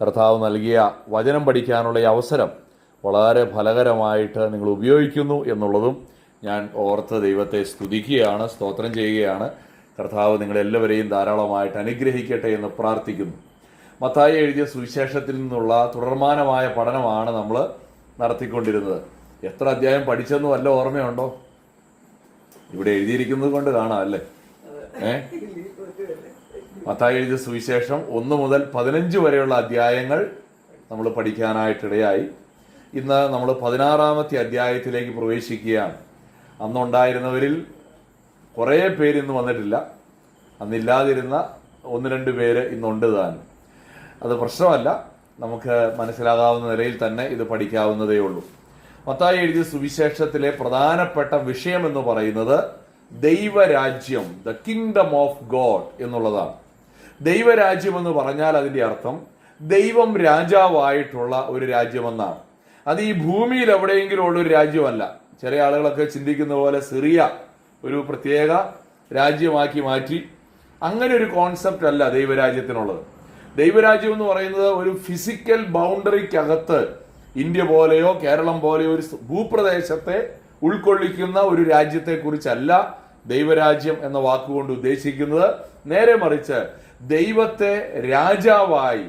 കർത്താവ് നൽകിയ വചനം പഠിക്കാനുള്ള ഈ അവസരം വളരെ ഫലകരമായിട്ട് നിങ്ങൾ ഉപയോഗിക്കുന്നു എന്നുള്ളതും ഞാൻ ഓർത്ത് ദൈവത്തെ സ്തുതിക്കുകയാണ്, സ്തോത്രം ചെയ്യുകയാണ്. കർത്താവ് നിങ്ങളെല്ലാവരെയും ധാരാളമായിട്ട് അനുഗ്രഹിക്കട്ടെ എന്ന് പ്രാർത്ഥിക്കുന്നു. മത്തായി എഴുതിയ സുവിശേഷത്തിൽ നിന്നുള്ള തുടർമാനമായ പഠനമാണ് നമ്മൾ നടത്തിക്കൊണ്ടിരുന്നത്. എത്ര അധ്യായം പഠിച്ചെന്നും വല്ല ഓർമ്മയുണ്ടോ? ഇവിടെ എഴുതിയിരിക്കുന്നത് കൊണ്ട് കാണാം അല്ലേ? മത്തായി എഴുതിയ സുവിശേഷം 1 മുതൽ 15 വരെയുള്ള അധ്യായങ്ങൾ നമ്മൾ പഠിക്കാനായിട്ടിടയായി. ഇന്ന് നമ്മൾ 16-ാമത്തെ അധ്യായത്തിലേക്ക് പ്രവേശിക്കുകയാണ്. അന്നുണ്ടായിരുന്നവരിൽ കുറേ പേര് ഇന്ന് വന്നിട്ടില്ല. അന്നില്ലാതിരുന്ന 1-2 പേര് ഇന്നുണ്ട് താനും. അത് പ്രശ്നമല്ല, നമുക്ക് മനസ്സിലാകാവുന്ന നിലയിൽ തന്നെ ഇത് പഠിക്കാവുന്നതേ ഉള്ളൂ. മത്തായി എഴുതിയ സുവിശേഷത്തിലെ പ്രധാനപ്പെട്ട വിഷയം എന്ന് പറയുന്നത് ദൈവരാജ്യം, ദ കിങ്ഡം ഓഫ് ഗോഡ് എന്നുള്ളതാണ്. ദൈവരാജ്യം എന്ന് പറഞ്ഞാൽ അതിന്റെ അർത്ഥം ദൈവം രാജാവായിട്ടുള്ള ഒരു രാജ്യമെന്നാണ്. അത് ഈ ഭൂമിയിൽ എവിടെയെങ്കിലും ഉള്ള ഒരു രാജ്യമല്ല. ചില ആളുകളൊക്കെ ചിന്തിക്കുന്ന പോലെ സിറിയ ഒരു പ്രത്യേക രാജ്യമാക്കി മാറ്റി, അങ്ങനെ ഒരു കോൺസെപ്റ്റ് അല്ല ദൈവരാജ്യത്തിനുള്ളത്. ദൈവരാജ്യം എന്ന് പറയുന്നത് ഒരു ഫിസിക്കൽ ബൗണ്ടറിക്കകത്ത് ഇന്ത്യ പോലെയോ കേരളം പോലെയോ ഒരു ഭൂപ്രദേശത്തെ ഉൾക്കൊള്ളിക്കുന്ന ഒരു രാജ്യത്തെ കുറിച്ചല്ല ദൈവരാജ്യം എന്ന വാക്കുകൊണ്ട് ഉദ്ദേശിക്കുന്നത്. നേരെ മറിച്ച് ദൈവത്തെ രാജാവായി,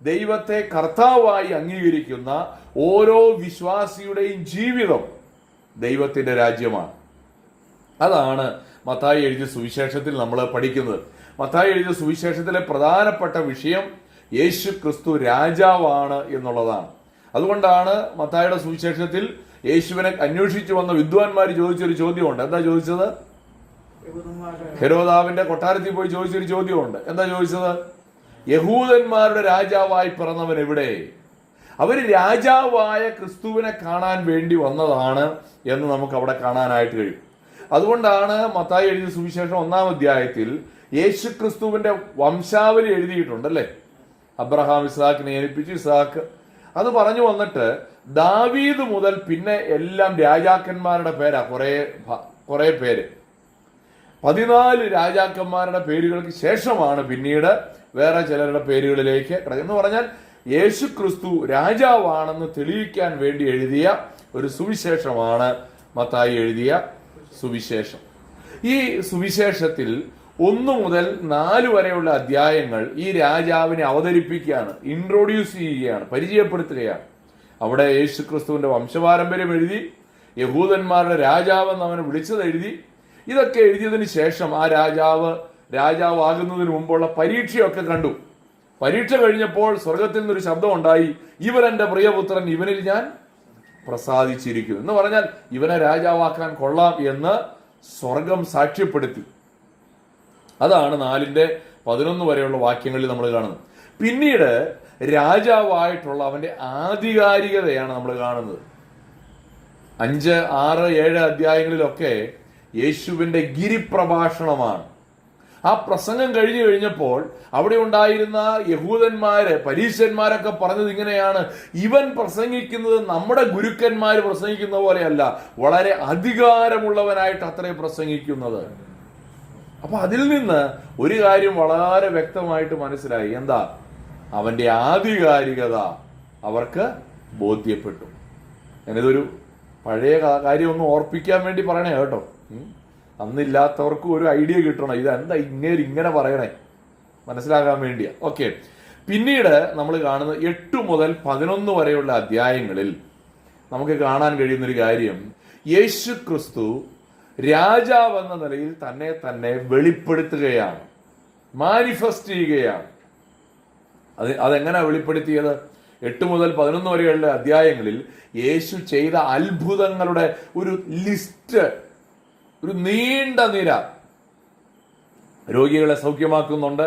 ദൈവത്തെ കർത്താവായി അംഗീകരിക്കുന്ന ഓരോ വിശ്വാസിയുടെയും ജീവിതം ദൈവത്തിന്റെ രാജ്യമാണ്. അതാണ് മത്തായി എഴുതിയ സുവിശേഷത്തിൽ നമ്മൾ പഠിക്കുന്നത്. മത്തായി എഴുതിയ സുവിശേഷത്തിലെ പ്രധാനപ്പെട്ട വിഷയം യേശു ക്രിസ്തു രാജാവാണ് എന്നുള്ളതാണ്. അതുകൊണ്ടാണ് മത്തായിയുടെ സുവിശേഷത്തിൽ യേശുവിനെ അന്വേഷിച്ചു വന്ന വിദ്വാൻമാർ ചോദിച്ചൊരു ചോദ്യമുണ്ട്. എന്താ ചോദിച്ചത്? ഹെരോദാവിന്റെ കൊട്ടാരത്തിൽ പോയി ചോദിച്ചൊരു ചോദ്യമുണ്ട്. എന്താ ചോദിച്ചത്? യഹൂദന്മാരുടെ രാജാവായി പിറന്നവൻ എവിടെ? അവര് രാജാവായ ക്രിസ്തുവിനെ കാണാൻ വേണ്ടി വന്നതാണ് എന്ന് നമുക്ക് അവിടെ കാണാനായിട്ട് കഴിയും. അതുകൊണ്ടാണ് മത്തായി എഴുതിയ സുവിശേഷം 1-ാം അധ്യായത്തിൽ യേശു ക്രിസ്തുവിന്റെ വംശാവലി എഴുതിയിട്ടുണ്ടല്ലേ. അബ്രഹാം ഇസ്ഹാക്കിനെ ജനിപ്പിച്ചു, ഇസ്ഹാക്ക് അത് പറഞ്ഞു വന്നിട്ട് ദാവീദ് മുതൽ പിന്നെ എല്ലാം രാജാക്കന്മാരുടെ പേരാ. കുറെ പേര് 14 രാജാക്കന്മാരുടെ പേരുകൾക്ക് ശേഷമാണ് പിന്നീട് വേറെ ചിലരുടെ പേരുകളിലേക്ക് എന്ന് പറഞ്ഞാൽ യേശു ക്രിസ്തു രാജാവാണെന്ന് തെളിയിക്കാൻ വേണ്ടി എഴുതിയ ഒരു സുവിശേഷമാണ് മത്തായി എഴുതിയ സുവിശേഷം. ഈ സുവിശേഷത്തിൽ 1 മുതൽ 4 വരെയുള്ള അധ്യായങ്ങൾ ഈ രാജാവിനെ അവതരിപ്പിക്കുകയാണ്, ഇൻട്രോഡ്യൂസ് ചെയ്യുകയാണ്, പരിചയപ്പെടുത്തുകയാണ്. അവിടെ യേശു ക്രിസ്തുവിന്റെ വംശപാരമ്പര്യം എഴുതി, യഹൂദന്മാരുടെ രാജാവെന്ന് അവനെ വിളിച്ചത് എഴുതി. ഇതൊക്കെ എഴുതിയതിന് ശേഷം ആ രാജാവാകുന്നതിന് മുമ്പുള്ള പരീക്ഷയൊക്കെ കണ്ടു. പരീക്ഷ കഴിഞ്ഞപ്പോൾ സ്വർഗത്തിൽ നിന്നൊരു ശബ്ദം ഉണ്ടായി, ഇവൻ എന്റെ പ്രിയപുത്രൻ, ഇവനിൽ ഞാൻ പ്രസാദിച്ചിരിക്കുന്നു എന്ന് പറഞ്ഞാൽ ഇവനെ രാജാവാക്കാൻ കൊള്ളാം എന്ന് സ്വർഗം സാക്ഷ്യപ്പെടുത്തി. അതാണ് 4-11 വരെയുള്ള വാക്യങ്ങളിൽ നമ്മൾ കാണുന്നത്. പിന്നീട് രാജാവായിട്ടുള്ള അവന്റെ ആധികാരികതയാണ് നമ്മൾ കാണുന്നത്. 5, 6, 7 അധ്യായങ്ങളിലൊക്കെ യേശുവിന്റെ ഗിരിപ്രഭാഷണമാണ്. ആ പ്രസംഗം കഴിഞ്ഞപ്പോൾ അവിടെ ഉണ്ടായിരുന്ന യഹൂദന്മാര്, പരീശന്മാരൊക്കെ പറഞ്ഞത് ഇങ്ങനെയാണ്, ഇവൻ പ്രസംഗിക്കുന്നത് നമ്മുടെ ഗുരുക്കന്മാര് പ്രസംഗിക്കുന്ന പോലെയല്ല, വളരെ അധികാരമുള്ളവനായിട്ട് അത്രേ പ്രസംഗിക്കുന്നത്. അപ്പൊ അതിൽ നിന്ന് ഒരു കാര്യം വളരെ വ്യക്തമായിട്ട് മനസ്സിലായി. എന്താ? അവന്റെ ആധികാരികത അവർക്ക് ബോധ്യപ്പെട്ടു. ഞാനിതൊരു പഴയ കാര്യം ഒന്ന് ഓർപ്പിക്കാൻ വേണ്ടി പറയണേ കേട്ടോ. അന്നില്ലാത്തവർക്കും ഒരു ഐഡിയ കിട്ടണം, ഇതെന്താ ഇങ്ങനെ പറയണേ, മനസ്സിലാകാൻ വേണ്ടിയാ. ഓക്കെ. പിന്നീട് നമ്മൾ കാണുന്നത് 8 മുതൽ 11 വരെയുള്ള അധ്യായങ്ങളിൽ നമുക്ക് കാണാൻ കഴിയുന്നൊരു കാര്യം, യേശു ക്രിസ്തു രാജാവ് എന്ന നിലയിൽ തന്നെ വെളിപ്പെടുത്തുകയാണ്, മാനിഫെസ്റ്റ് ചെയ്യുകയാണ്. അതെങ്ങനെ വെളിപ്പെടുത്തിയത്? 8 മുതൽ 11 വരെയുള്ള അധ്യായങ്ങളിൽ യേശു ചെയ്ത അത്ഭുതങ്ങളുടെ ഒരു ലിസ്റ്റ്, ഒരു നീണ്ട നിര. രോഗികളെ സൗഖ്യമാക്കുന്നുണ്ട്,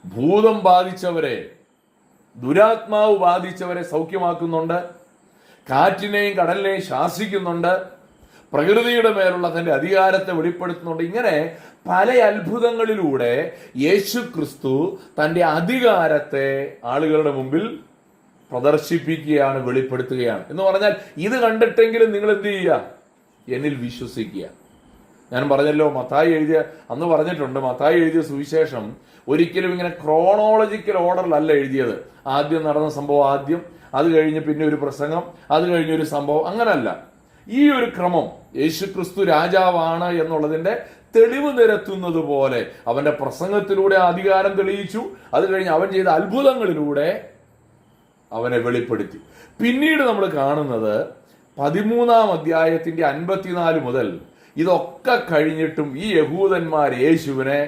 ഭൂതം ബാധിച്ചവരെ, ദുരാത്മാവ് ബാധിച്ചവരെ സൗഖ്യമാക്കുന്നുണ്ട്, കാറ്റിനെയും കടലിനെയും ശാസിക്കുന്നുണ്ട്, പ്രകൃതിയുടെ മേലുള്ള തന്റെ അധികാരത്തെ വെളിപ്പെടുത്തുന്നുണ്ട്. ഇങ്ങനെ പല അത്ഭുതങ്ങളിലൂടെ യേശു ക്രിസ്തു തന്റെ അധികാരത്തെ ആളുകളുടെ മുമ്പിൽ പ്രദർശിപ്പിക്കുകയാണ്, വെളിപ്പെടുത്തുകയാണ്. എന്ന് പറഞ്ഞാൽ ഇത് കണ്ടിട്ടെങ്കിലും നിങ്ങൾ എന്ത് ചെയ്യുക? എന്നിൽ വിശ്വസിക്കുക. ഞാൻ പറഞ്ഞല്ലോ, അന്ന് പറഞ്ഞിട്ടുണ്ട്, മത്തായി എഴുതിയ സുവിശേഷം ഒരിക്കലും ഇങ്ങനെ ക്രോണോളജിക്കൽ ഓർഡറിലല്ല എഴുതിയത്. ആദ്യം നടന്ന സംഭവം ആദ്യം, അത് കഴിഞ്ഞ് പിന്നെ ഒരു പ്രസംഗം, അത് കഴിഞ്ഞൊരു സംഭവം, അങ്ങനല്ല. ഈ ഒരു ക്രമം യേശുക്രിസ്തു രാജാവാണ് എന്നുള്ളതിന്റെ തെളിവ് നിരത്തുന്നത് പോലെ അവന്റെ പ്രസംഗത്തിലൂടെ അധികാരം തെളിയിച്ചു. അത് കഴിഞ്ഞ് അവൻ ചെയ്ത അത്ഭുതങ്ങളിലൂടെ അവനെ വെളിപ്പെടുത്തി. പിന്നീട് നമ്മൾ കാണുന്നത് 13-ാം അധ്യായത്തിന്റെ 54 മുതൽ ഇതൊക്കെ കഴിഞ്ഞിട്ടും ഈ യഹൂദന്മാർ യേശുവിനെ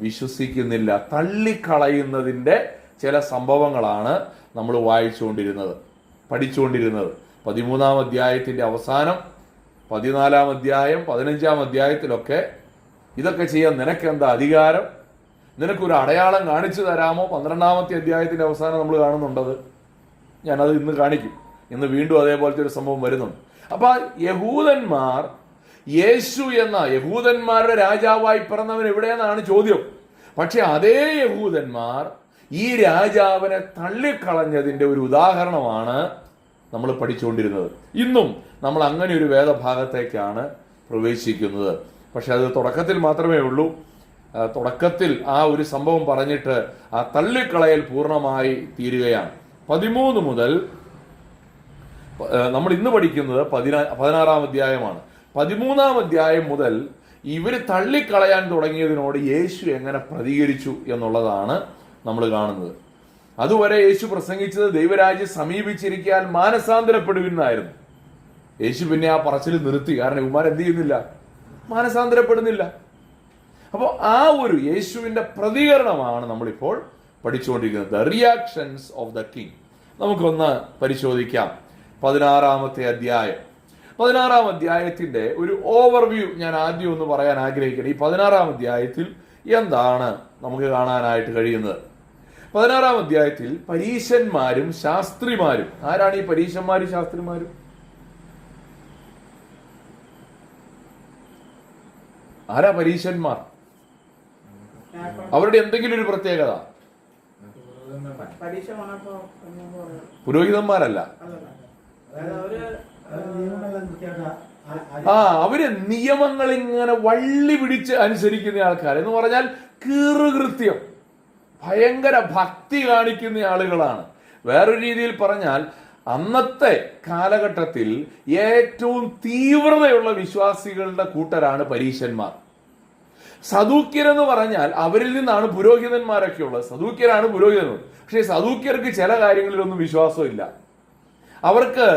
വിശ്വസിക്കുന്നില്ല, തള്ളിക്കളയുന്നതിന്റെ ചില സംഭവങ്ങളാണ് നമ്മൾ വായിച്ചുകൊണ്ടിരുന്നത്, പഠിച്ചുകൊണ്ടിരുന്നത്. 13-ാം അധ്യായത്തിന്റെ അവസാനം, 14-ാം അധ്യായം, 15-ാം അധ്യായത്തിലൊക്കെ ഇതൊക്കെ ചെയ്യാൻ നിനക്കെന്താ അധികാരം, നിനക്കൊരു അടയാളം കാണിച്ചു തരാമോ? 12-ാമത്തെ അധ്യായത്തിന്റെ അവസാനം നമ്മൾ കാണുന്നുണ്ടത്. ഞാനത് ഇന്ന് കാണിക്കും. ഇന്ന് വീണ്ടും അതേപോലത്തെ ഒരു സംഭവം വരുന്നുണ്ട്. അപ്പൊ യഹൂദന്മാർ യേശു എന്ന യഹൂദന്മാരുടെ രാജാവായി പിറന്നവൻ എവിടെയെന്നാണ് ചോദ്യം. പക്ഷെ അതേ യഹൂദന്മാർ ഈ രാജാവിനെ തള്ളിക്കളഞ്ഞതിന്റെ ഒരു ഉദാഹരണമാണ് നമ്മൾ പഠിച്ചുകൊണ്ടിരുന്നത്. ഇന്നും നമ്മൾ അങ്ങനെ ഒരു വേദഭാഗത്തേക്കാണ് പ്രവേശിക്കുന്നത്. പക്ഷെ അത് തുടക്കത്തിൽ മാത്രമേ ഉള്ളൂ. തുടക്കത്തിൽ ആ ഒരു സംഭവം പറഞ്ഞിട്ട് ആ തള്ളിക്കളയൽ പൂർണ്ണമായി തീരുകയാണ്. 13 മുതൽ നമ്മൾ ഇന്ന് പഠിക്കുന്നത് 16-ാം അധ്യായമാണ്. 13-ാം അധ്യായം മുതൽ ഇവര് തള്ളിക്കളയാൻ തുടങ്ങിയതിനോട് യേശു എങ്ങനെ പ്രതികരിച്ചു എന്നുള്ളതാണ് നമ്മൾ കാണുന്നത്. അതുവരെ യേശു പ്രസംഗിച്ചത് ദൈവരാജ്യം സമീപിച്ചിരിക്കാൻ മാനസാന്തരപ്പെടുവിനായിരുന്നു. യേശു പിന്നെ ആ പറച്ചിൽ നിർത്തി. കാരണം ഇവന്മാർ എന്ത് ചെയ്യുന്നില്ല? മാനസാന്തരപ്പെടുന്നില്ല. അപ്പോൾ ആ ഒരു യേശുവിന്റെ പ്രതികരണമാണ് നമ്മളിപ്പോൾ പഠിച്ചുകൊണ്ടിരിക്കുന്നത്. The reactions of the king. നമുക്കൊന്ന് പരിശോധിക്കാം. 16-ാമത്തെ അധ്യായം. 16-ാം അധ്യായത്തിന്റെ ഒരു ഓവർവ്യൂ ഞാൻ ആദ്യം ഒന്ന് പറയാൻ ആഗ്രഹിക്കുന്നത്. ഈ 16-ാം അധ്യായത്തിൽ എന്താണ് നമുക്ക് കാണാനായിട്ട് കഴിയുന്നത്? 16-ാം അധ്യായത്തിൽ പരീശന്മാരും ശാസ്ത്രിമാരും. ആരാണ് ഈ പരീശന്മാരും ശാസ്ത്രിമാരും? ആരാ പരീശന്മാർ? അവരുടെ എന്തെങ്കിലും ഒരു പ്രത്യേകത? പുരോഹിതന്മാരല്ല. അവര് നിയമങ്ങൾ ഇങ്ങനെ വള്ളി പിടിച്ച് അനുസരിക്കുന്ന ആൾക്കാർ. എന്ന് പറഞ്ഞാൽ കീറുകൃത്യം, ഭയങ്കര ഭക്തി കാണിക്കുന്ന ആളുകളാണ്. വേറൊരു രീതിയിൽ പറഞ്ഞാൽ അന്നത്തെ കാലഘട്ടത്തിൽ ഏറ്റവും തീവ്രതയുള്ള വിശ്വാസികളുടെ കൂട്ടരാണ് പരീശന്മാർ. സദൂക്യരെന്ന് പറഞ്ഞാൽ അവരിൽ നിന്നാണ് പുരോഹിതന്മാരൊക്കെ ഉള്ളത്. സദൂക്യരാണ് പുരോഹിതന്മാർ. പക്ഷേ സദൂക്യർക്ക് ചില കാര്യങ്ങളിലൊന്നും വിശ്വാസമില്ല. അവർക്ക്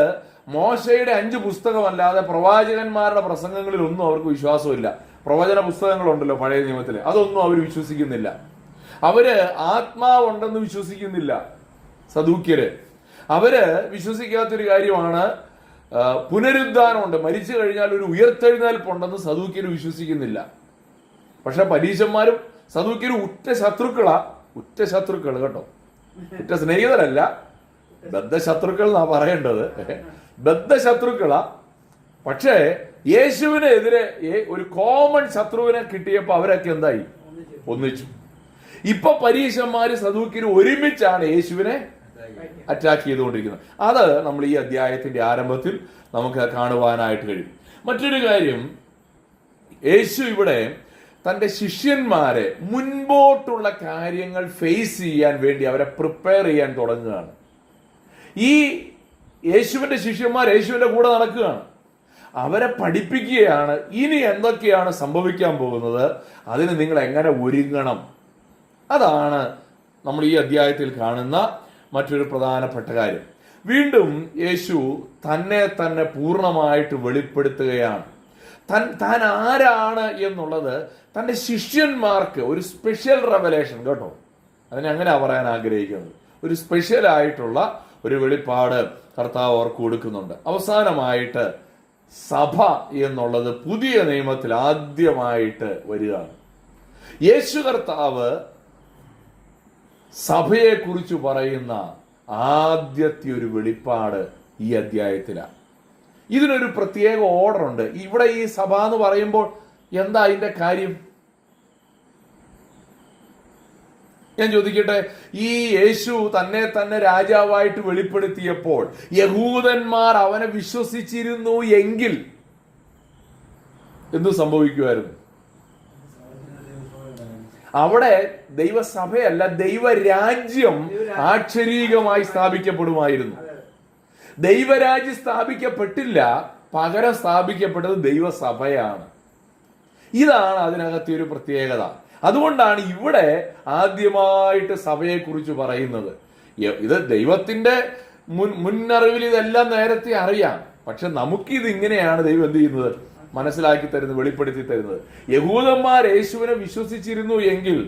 മോശയുടെ 5 പുസ്തകമല്ലാതെ പ്രവാചകന്മാരുടെ പ്രസംഗങ്ങളിലൊന്നും അവർക്ക് വിശ്വാസമില്ല. പ്രവചന പുസ്തകങ്ങളുണ്ടല്ലോ പഴയ നിയമത്തില്, അതൊന്നും അവർ വിശ്വസിക്കുന്നില്ല. അവര് ആത്മാവുണ്ടെന്ന് വിശ്വസിക്കുന്നില്ല സദൂക്യര്. അവര് വിശ്വസിക്കാത്തൊരു കാര്യമാണ് പുനരുദ്ധാനമുണ്ട്, മരിച്ചു കഴിഞ്ഞാൽ ഒരു ഉയർത്തെഴുന്നേൽപ്പുണ്ടെന്ന് സദൂക്യര് വിശ്വസിക്കുന്നില്ല. പക്ഷെ പരീശന്മാരും സദൂക്യരും ഉറ്റ ശത്രുക്കൾ കേട്ടോ, ഉറ്റ സ്നേഹിതരല്ല, ബദ്ധശത്രുക്കൾ എന്നാ പറയേണ്ടത്. ബദ്ധശത്രുക്കളാ. പക്ഷേ യേശുവിനെതിരെ ഒരു കോമൺ ശത്രുവിനെ കിട്ടിയപ്പോ അവരൊക്കെ എന്തായി? ഒന്നിച്ചു. ഇപ്പൊ പരീശന്മാര് സദൂക്യരും ഒരുമിച്ചാണ് യേശുവിനെ അറ്റാക്ക് ചെയ്തുകൊണ്ടിരിക്കുന്നത്. അത് നമ്മൾ ഈ അധ്യായത്തിന്റെ ആരംഭത്തിൽ നമുക്ക് കാണുവാനായിട്ട് കഴിയും. മറ്റൊരു കാര്യം, യേശു ഇവിടെ തന്റെ ശിഷ്യന്മാരെ മുൻപോട്ടുള്ള കാര്യങ്ങൾ ഫേസ് ചെയ്യാൻ വേണ്ടി അവരെ പ്രിപ്പയർ ചെയ്യാൻ തുടങ്ങുകയാണ്. ഈ യേശുവിന്റെ ശിഷ്യന്മാർ യേശുവിന്റെ കൂടെ നടക്കുകയാണ്. അവരെ പഠിപ്പിക്കുകയാണ് ഇനി എന്തൊക്കെയാണ് സംഭവിക്കാൻ പോകുന്നത്, അതിന് നിങ്ങൾ എങ്ങനെ ഒരുങ്ങണം. അതാണ് നമ്മൾ ഈ അധ്യായത്തിൽ കാണുന്ന മറ്റൊരു പ്രധാനപ്പെട്ട കാര്യം. വീണ്ടും യേശു തന്നെ പൂർണ്ണമായിട്ട് വെളിപ്പെടുത്തുകയാണ്. താൻ ആരാണ് എന്നുള്ളത് തൻ്റെ ശിഷ്യന്മാർക്ക് ഒരു സ്പെഷ്യൽ റെവലേഷൻ കേട്ടോ, അതിനെ അങ്ങനെ പറയാൻ ആഗ്രഹിക്കുന്നത്. ഒരു സ്പെഷ്യൽ ആയിട്ടുള്ള ഒരു വെളിപ്പാട് കർത്താവ് അവർക്ക് കൊടുക്കുന്നുണ്ട്. അവസാനമായിട്ട് സഭ എന്നുള്ളത് പുതിയ നിയമത്തിൽ ആദ്യമായിട്ട് വരികയാണ്. യേശു കർത്താവ് സഭയെക്കുറിച്ച് പറയുന്ന ആദ്യത്തെ ഒരു വെളിപ്പാട് ഈ അധ്യായത്തിലാണ്. ഇതിനൊരു പ്രത്യേക ഓർഡർ ഉണ്ട്. ഇവിടെ ഈ സഭ എന്ന് പറയുമ്പോൾ എന്താ അതിന്റെ കാര്യം? ഞാൻ ചോദിക്കട്ടെ, ഈ യേശു തന്നെ രാജാവായിട്ട് വെളിപ്പെടുത്തിയപ്പോൾ യഹൂദന്മാർ അവനെ വിശ്വസിച്ചിരുന്നു എങ്കിൽ എന്തു സംഭവിക്കുമായിരുന്നു? അവിടെ ദൈവസഭയല്ല, ദൈവരാജ്യം ആക്ഷരീകമായി സ്ഥാപിക്കപ്പെടുമായിരുന്നു. ദൈവരാജ്യം സ്ഥാപിക്കപ്പെട്ടില്ല, പകരം സ്ഥാപിക്കപ്പെട്ടത് ദൈവസഭയാണ്. ഇതാണ് അതിനകത്തെ ഒരു പ്രത്യേകത. അതുകൊണ്ടാണ് ഇവിടെ ആദ്യമായിട്ട് സഭയെക്കുറിച്ച് പറയുന്നത്. ഇത് ദൈവത്തിന്റെ മുന്നറിവിൽ ഇതെല്ലാം നേരത്തെ അറിയാം. പക്ഷെ നമുക്കിത് ഇങ്ങനെയാണ് ദൈവം എന്ത് ചെയ്യുന്നത്? മനസ്സിലാക്കി തരുന്നത്, വെളിപ്പെടുത്തി തരുന്നത്. യഹൂദന്മാർ യേശുവിനെ വിശ്വസിച്ചിരുന്നു എങ്കിൽ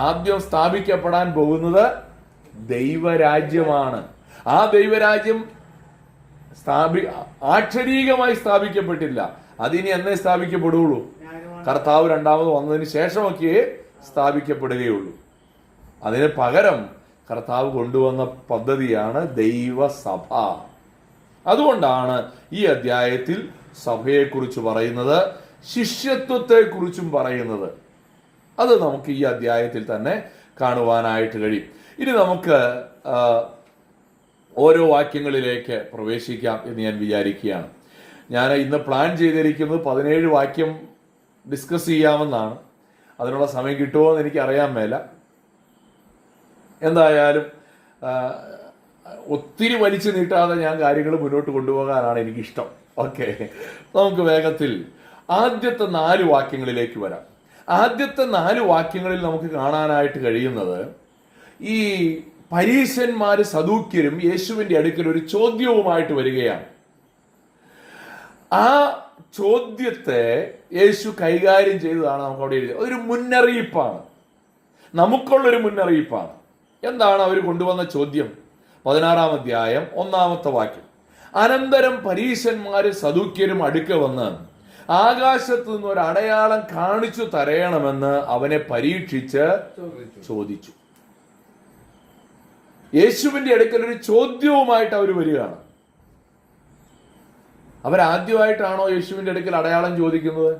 ആദ്യം സ്ഥാപിക്കപ്പെടാൻ പോകുന്നത് ദൈവരാജ്യമാണ്. ആ ദൈവരാജ്യം ആക്ഷരീകമായി സ്ഥാപിക്കപ്പെട്ടില്ല. അതിനി എന്നേ സ്ഥാപിക്കപ്പെടുകയുള്ളൂ? കർത്താവ് രണ്ടാമത് വന്നതിന് ശേഷമൊക്കെ സ്ഥാപിക്കപ്പെടുകയുള്ളൂ. അതിന് പകരം കർത്താവ് കൊണ്ടുവന്ന പദ്ധതിയാണ് ദൈവസഭ. അതുകൊണ്ടാണ് ഈ അധ്യായത്തിൽ സഭയെക്കുറിച്ച് പറയുന്നത്, ശിഷ്യത്വത്തെക്കുറിച്ചും പറയുന്നത്. അത് നമുക്ക് ഈ അധ്യായത്തിൽ തന്നെ കാണുവാനായിട്ട് കഴിയും. ഇനി നമുക്ക് ഓരോ വാക്യങ്ങളിലേക്ക് പ്രവേശിക്കാം എന്ന് ഞാൻ വിചാരിക്കുകയാണ്. ഞാൻ ഇന്ന് പ്ലാൻ ചെയ്തിരിക്കുന്നത് 17 വാക്യം ഡിസ്കസ് ചെയ്യാമെന്നാണ്. അതിനുള്ള സമയം കിട്ടുമോ എന്ന് എനിക്ക് അറിയാൻ മേല. എന്തായാലും ഒത്തിരി വലിച്ചു നീട്ടാതെ ഞാൻ കാര്യങ്ങൾ മുന്നോട്ട് കൊണ്ടുപോകാനാണ് എനിക്കിഷ്ടം. ഓക്കെ, നമുക്ക് വേഗത്തിൽ ആദ്യത്തെ 4 വാക്യങ്ങളിലേക്ക് വരാം. ആദ്യത്തെ 4 വാക്യങ്ങളിൽ നമുക്ക് കാണാനായിട്ട് കഴിയുന്നത്, ഈ പരീശന്മാര് സദൂക്യരും യേശുവിന്റെ അടുക്കൽ ഒരു ചോദ്യവുമായിട്ട് വരികയാണ്. ആ ചോദ്യത്തെ യേശു കൈകാര്യം ചെയ്തതാണ് നമുക്ക് അവിടെ എഴുതിയത്. അതൊരു മുന്നറിയിപ്പാണ്, നമുക്കുള്ളൊരു മുന്നറിയിപ്പാണ്. എന്താണ് അവർ കൊണ്ടുവന്ന ചോദ്യം? 16-ാം അധ്യായം 1-ാമത്തെ വാക്യം. അനന്തരം പരീശന്മാരും സദൂക്യരും അടുക്ക വന്ന് ആകാശത്തു നിന്ന് ഒരു അടയാളം കാണിച്ചു തരയണമെന്ന് അവനെ പരീക്ഷിച്ച് ചോദിച്ചു. യേശുവിന്റെ അടുക്കൽ ഒരു ചോദ്യവുമായിട്ട് അവർ വരികയാണ്. അവരാദ്യമായിട്ടാണോ യേശുവിന്റെ അടുക്കൽ അടയാളം ചോദിക്കുന്നത്?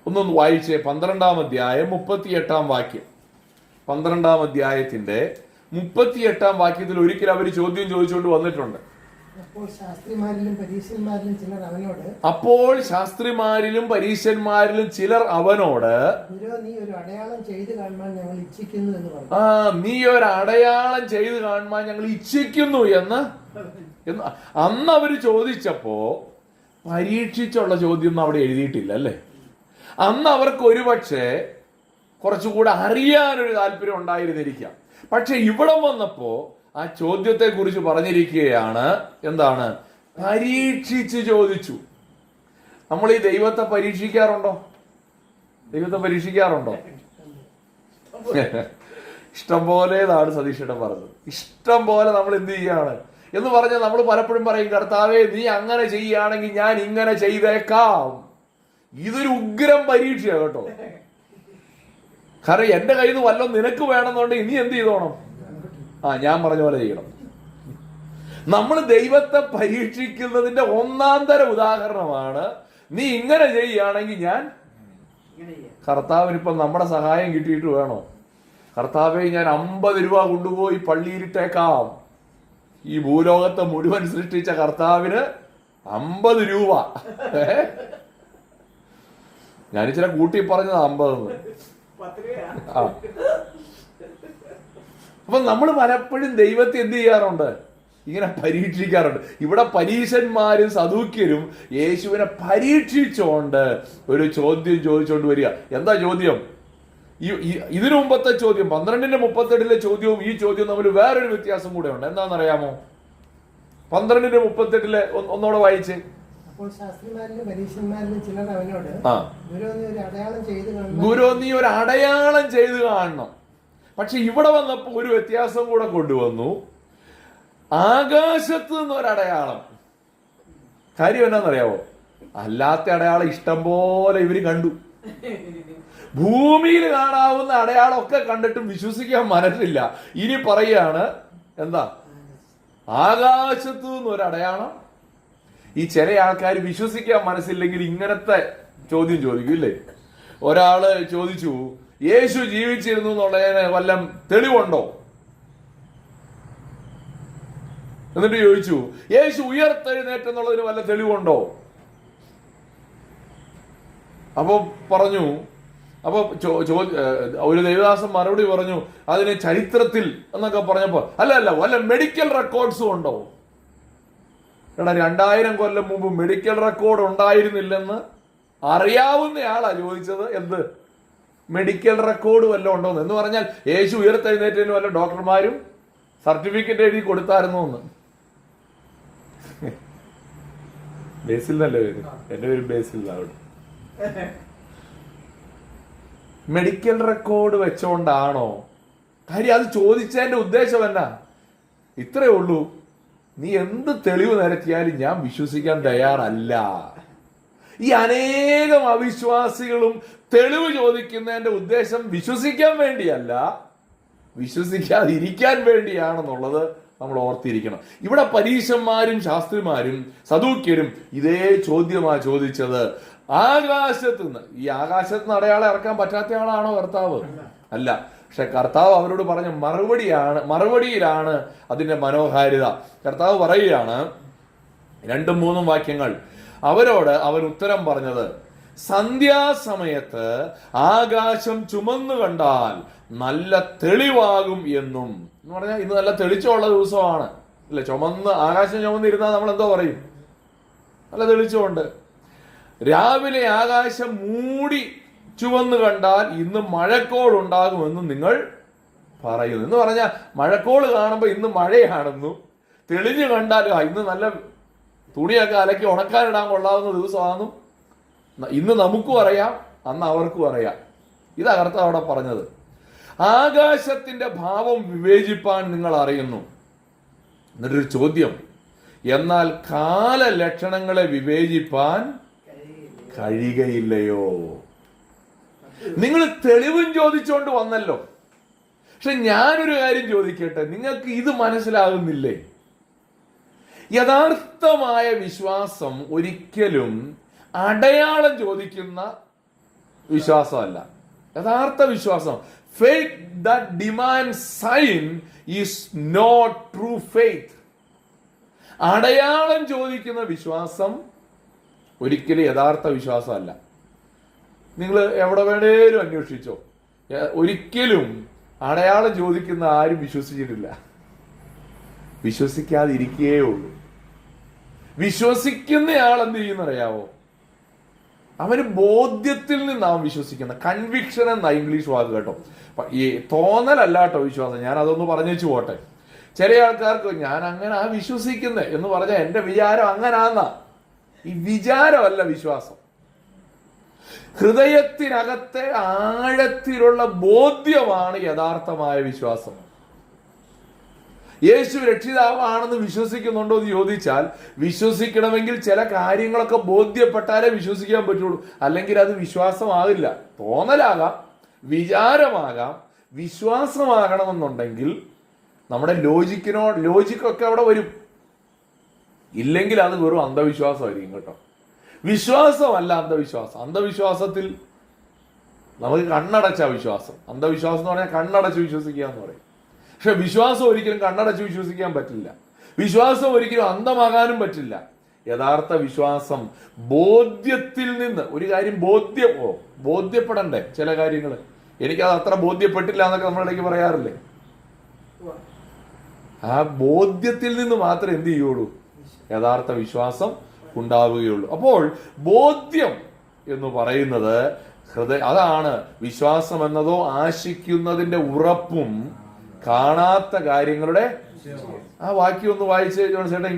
ഒന്നൊന്ന് വായിച്ചേ. 12-ാം അധ്യായം 38-ാം വാക്യം. 12-ാം അധ്യായത്തിന്റെ 38-ാം വാക്യത്തിൽ ഒരിക്കൽ അവർ ചോദ്യം ചോദിച്ചുകൊണ്ട് വന്നിട്ടുണ്ട്. അപ്പോൾ ശാസ്ത്രിമാരിലും പരീശന്മാരിലും ചിലർ അവനോട് നീ ഒരു അടയാളം ചെയ്ത് കാണുവാൻ ഞങ്ങൾ ഇച്ഛിക്കുന്നു എന്ന് പറഞ്ഞു. നീ ഒരു അടയാളം ചെയ്ത് കാണുവാൻ ഞങ്ങൾ ഇച്ഛിക്കുന്നു എന്ന് അന്ന് അവര് ചോദിച്ചപ്പോ പരീക്ഷിച്ചുള്ള ചോദ്യം ഒന്നും അവിടെ എഴുതിയിട്ടില്ല അല്ലേ? അന്ന് അവർക്ക് ഒരുപക്ഷെ കുറച്ചുകൂടെ അറിയാനൊരു താല്പര്യം ഉണ്ടായിരുന്നിരിക്കാം. പക്ഷെ ഇവിടെ വന്നപ്പോ ആ ചോദ്യത്തെ കുറിച്ച് പറഞ്ഞിരിക്കുകയാണ്. എന്താണ്? പരീക്ഷിച്ച് ചോദിച്ചു. നമ്മൾ ഈ ദൈവത്തെ പരീക്ഷിക്കാറുണ്ടോ? ദൈവത്തെ പരീക്ഷിക്കാറുണ്ടോ? ഇഷ്ടം പോലെ എന്നാണ് സതീഷേട്ടൻ പറഞ്ഞത്. ഇഷ്ടം പോലെ നമ്മൾ എന്ത് ചെയ്യാണ് എന്ന് പറഞ്ഞാൽ നമ്മൾ പലപ്പോഴും പറയും, കർത്താവേ നീ അങ്ങനെ ചെയ്യുകയാണെങ്കിൽ ഞാൻ ഇങ്ങനെ ചെയ്തേക്കാം. ഇതൊരു ഉഗ്രം പരീക്ഷയാണ് കേട്ടോ. കാരണം എന്റെ കയ്യിൽ നിന്ന് വല്ലതും നിനക്ക് വേണമെന്നുണ്ടെങ്കിൽ നീ എന്ത് ചെയ്തോണം? ഞാൻ പറഞ്ഞ പോലെ ചെയ്യണം. നമ്മൾ ദൈവത്തെ പരീക്ഷിക്കുന്നതിന്റെ 1-ാം തരം ഉദാഹരണമാണ്, നീ ഇങ്ങനെ ചെയ്യുകയാണെങ്കിൽ ഞാൻ. കർത്താവിനിപ്പം നമ്മുടെ സഹായം കിട്ടിയിട്ട് വേണോ? കർത്താവെ ഞാൻ 50 രൂപ കൊണ്ടുപോയി പള്ളിയിലിട്ടേക്കാം. ഈ ഭൂലോകത്തെ മുഴുവൻ സൃഷ്ടിച്ച കർത്താവിന് 50 രൂപ. ഞാനിച്ചിരി കൂട്ടി പറഞ്ഞത് 50. അപ്പൊ നമ്മൾ പലപ്പോഴും ദൈവത്തെ എന്ത് ചെയ്യാറുണ്ട്? ഇങ്ങനെ പരീക്ഷിക്കാറുണ്ട്. ഇവിടെ പരീശന്മാരും സദൂക്യരും യേശുവിനെ പരീക്ഷിച്ചുകൊണ്ട് ഒരു ചോദ്യം ചോദിച്ചുകൊണ്ട് വരിക. എന്താ ചോദ്യം? ഇതിനു മുമ്പത്തെ ചോദ്യം 12:38 ചോദ്യവും ഈ ചോദ്യവും തമ്മിൽ വേറൊരു വ്യത്യാസം കൂടെ ഉണ്ട്. എന്താണെന്നറിയാമോ? 12:38 ഒന്നോടെ വായിച്ചേ. അപ്പോൾ ശാസ്ത്രിമാരിലും പരീശന്മാരിലും ചിലർ അവനോട് ഗുരു നീ ഒരു അടയാളം ചെയ്ത് കാണണം. പക്ഷെ ഇവിടെ വന്നപ്പോ ഒരു വ്യത്യാസം കൂടെ കൊണ്ടുവന്നു. ആകാശത്ത് നിന്നൊരടയാളം. കാര്യം എന്നാന്നറിയാവോ? അല്ലാത്ത അടയാളം ഇഷ്ടം പോലെ ഇവര് കണ്ടു. ഭൂമിയിൽ കാണാവുന്ന അടയാളമൊക്കെ കണ്ടിട്ടും വിശ്വസിക്കാൻ മനസ്സില്ല. ഇനി പറയാണ് എന്താ? ആകാശത്ത് നിന്നൊരടയാളം. ഈ ചില ആൾക്കാർ വിശ്വസിക്കാൻ മനസ്സില്ലെങ്കിൽ ഇങ്ങനത്തെ ചോദ്യം ചോദിക്കും ഇല്ലേ? ഒരാള് ചോദിച്ചു, യേശു ജീവിച്ചിരുന്നു എന്നുള്ളതിന് വല്ല തെളിവുണ്ടോ? എന്നിട്ട് ചോദിച്ചു, യേശു ഉയർത്തെഴുന്നേറ്റെന്നുള്ളതിന് വല്ല തെളിവുണ്ടോ? അപ്പോൾ പറഞ്ഞു, അപ്പോൾ ഒരു ദേവദാസൻ മറുപടി പറഞ്ഞു, അതിന് ചരിത്രത്തിൽ എന്നൊക്കെ പറഞ്ഞപ്പോൾ അല്ല വല്ല മെഡിക്കൽ റെക്കോർഡ്സും ഉണ്ടോ? എടാ, 2000 കൊല്ലം മുമ്പ് മെഡിക്കൽ റെക്കോർഡ് ഉണ്ടായിരുന്നില്ലെന്ന് അറിയാവുന്നയാളാ ചോദിച്ചത്. എന്ത് മെഡിക്കൽ റെക്കോർഡ് വല്ലതും ഉണ്ടോന്ന്? എന്ന് പറഞ്ഞാൽ യേശു ഉയർത്തെഴുന്നേറ്റതിന് വല്ല ഡോക്ടർമാരും സർട്ടിഫിക്കറ്റ് എഴുതി കൊടുത്തായിരുന്നു എന്ന്. ബേസിൽ എന്നല്ലേ പേര്? എന്റെ പേര് ബേസിൽ. അവിടെ മെഡിക്കൽ റെക്കോർഡ് വെച്ചോണ്ടാണോ കാര്യം? അത് ചോദിച്ചതിന്റെ ഉദ്ദേശം എന്നാ? ഇത്രയേ ഉള്ളൂ, നീ എന്ത് തെളിവ് നിരത്തിയാലും ഞാൻ വിശ്വസിക്കാൻ തയ്യാറല്ല. ഈ അനേകം അവിശ്വാസികളും തെളിവ് ചോദിക്കുന്നതിന്റെ ഉദ്ദേശം വിശ്വസിക്കാൻ വേണ്ടിയല്ല, വിശ്വസിക്കാതിരിക്കാൻ വേണ്ടിയാണെന്നുള്ളത് നമ്മൾ ഓർത്തിരിക്കണം. ഇവിടെ പരീശന്മാരും ശാസ്ത്രിമാരും സദൂക്യരും ഇതേ ചോദ്യമാ ചോദിച്ചത്. ആകാശത്ത് നിന്ന്, ഈ ആകാശത്ത് നിന്ന് അടയാളം ഇറക്കാൻ പറ്റാത്ത ആളാണോ കർത്താവ്? അല്ല. പക്ഷെ കർത്താവ് അവരോട് പറഞ്ഞ മറുപടിയിലാണ് അതിന്റെ മനോഹാരിത. കർത്താവ് പറയുകയാണ്, 2-3 വാക്യങ്ങൾ. അവരോട് അവൻ ഉത്തരം പറഞ്ഞത്, സന്ധ്യാസമയത്ത് ആകാശം ചുമന്നു കണ്ടാൽ നല്ല തെളിവാകും എന്നും. എന്ന് പറഞ്ഞാൽ ഇന്ന് നല്ല തെളിച്ചമുള്ള ദിവസമാണ് അല്ലെ? ആകാശം ചുമന്നിരുന്നാൽ നമ്മൾ എന്തോ പറയും? നല്ല തെളിച്ചമുണ്ട്. രാവിലെ ആകാശം മൂടി ചുവന്ന് കണ്ടാൽ ഇന്ന് മഴക്കോൾ ഉണ്ടാകുമെന്നും നിങ്ങൾ പറയുന്നു. എന്ന് പറഞ്ഞാൽ മഴക്കോൾ കാണുമ്പോൾ ഇന്ന് മഴയാണെന്നും, തെളിഞ്ഞു കണ്ടാൽ ഇന്ന് നല്ല തുണിയൊക്കെ അലക്കി ഉണക്കാനിടാൻ കൊള്ളാവുന്ന ദിവസമാണെന്നും ഇന്ന് നമുക്കും അറിയാം, അന്ന് അവർക്കും അറിയാം. ഇതാ കർത്താവ് അവിടെ പറഞ്ഞത്. ആകാശത്തിന്റെ ഭാവം വിവേചിപ്പാൻ നിങ്ങൾ അറിയുന്നു. എന്നിട്ടൊരു ചോദ്യം, എന്നാൽ കാലലക്ഷണങ്ങളെ വിവേചിപ്പാൻ കഴിയുകയില്ലയോ? നിങ്ങൾ തെളിവും ചോദിച്ചോണ്ട് വന്നല്ലോ. പക്ഷെ ഞാനൊരു കാര്യം ചോദിക്കട്ടെ, നിങ്ങൾക്ക് ഇത് മനസ്സിലാകുന്നില്ലേ? യഥാർത്ഥമായ വിശ്വാസം ഒരിക്കലും അടയാളം ചോദിക്കുന്ന വിശ്വാസമല്ല. യഥാർത്ഥ വിശ്വാസം, faith that demands sign is not true faith. അടയാളം ചോദിക്കുന്ന വിശ്വാസം ഒരിക്കലും യഥാർത്ഥ വിശ്വാസമല്ല. നിങ്ങൾ എവിടെ വേണേലും അന്വേഷിച്ചോ, ഒരിക്കലും അടയാളം ചോദിക്കുന്ന ആരും വിശ്വസിച്ചിട്ടില്ല. വിശ്വസിക്കാതിരിക്കുകയേ ഉള്ളൂ. വിശ്വസിക്കുന്നയാൾ എന്ത് ചെയ്യുന്നറിയാവോ? അവന് ബോധ്യത്തിൽ നിന്നാവും വിശ്വസിക്കുന്നത്. കൺവിക്ഷൻ എന്ന ഇംഗ്ലീഷ് വാക്ക് കേട്ടോ. ഈ തോന്നലല്ല കേട്ടോ വിശ്വാസം. ഞാൻ അതൊന്ന് പറഞ്ഞു പോട്ടെ. ചില ആൾക്കാർക്ക് ഞാൻ അങ്ങനെ വിശ്വസിക്കുന്നത് എന്ന് പറഞ്ഞാൽ എന്റെ വിചാരം അങ്ങനാന്നാ. ഈ വിചാരമല്ല വിശ്വാസം. ഹൃദയത്തിനകത്തെ ആഴത്തിലുള്ള ബോധ്യമാണ് യഥാർത്ഥമായ വിശ്വാസം. യേശു രക്ഷിതാവാണെന്ന് വിശ്വസിക്കുന്നുണ്ടോ എന്ന് ചോദിച്ചാൽ, വിശ്വസിക്കണമെങ്കിൽ ചില കാര്യങ്ങളൊക്കെ ബോധ്യപ്പെട്ടാലേ വിശ്വസിക്കാൻ പറ്റുള്ളൂ. അല്ലെങ്കിൽ അത് വിശ്വാസമാകില്ല. തോന്നലാകാം, വിചാരമാകാം. വിശ്വാസമാകണമെന്നുണ്ടെങ്കിൽ നമ്മുടെ ലോജിക്കൊക്കെ അവിടെ വരും. ഇല്ലെങ്കിൽ അത് വെറും അന്ധവിശ്വാസമായിരിക്കും കേട്ടോ. വിശ്വാസമല്ല അന്ധവിശ്വാസം. അന്ധവിശ്വാസത്തിൽ നമുക്ക് കണ്ണടച്ച വിശ്വാസം. അന്ധവിശ്വാസം എന്ന് പറഞ്ഞാൽ കണ്ണടച്ച് വിശ്വസിക്കുക എന്ന് പറയും. പക്ഷെ വിശ്വാസം ഒരിക്കലും കണ്ണടച്ച് വിശ്വസിക്കാൻ പറ്റില്ല. വിശ്വാസം ഒരിക്കലും അന്ധമാകാനും പറ്റില്ല. യഥാർത്ഥ വിശ്വാസം ബോധ്യത്തിൽ നിന്ന്, ഒരു കാര്യം ബോധ്യപ്പെടണ്ടേ ചില കാര്യങ്ങൾ. എനിക്കത് അത്ര ബോധ്യപ്പെട്ടില്ല എന്നൊക്കെ നമ്മളിടയ്ക്ക് പറയാറില്ലേ? ആ ബോധ്യത്തിൽ നിന്ന് മാത്രമേ എന്ത് ചെയ്യുള്ളൂ? യഥാർത്ഥ വിശ്വാസം ഉണ്ടാവുകയുള്ളൂ. അപ്പോൾ ബോധ്യം എന്ന് പറയുന്നത് അതാണ് വിശ്വാസം എന്നതോ ആശിക്കുന്നതിന്റെ ഉറപ്പും കാണാത്ത കാര്യങ്ങളുടെ. ആ വാക്യം ഒന്ന് വായിച്ച് ചേട്ടാ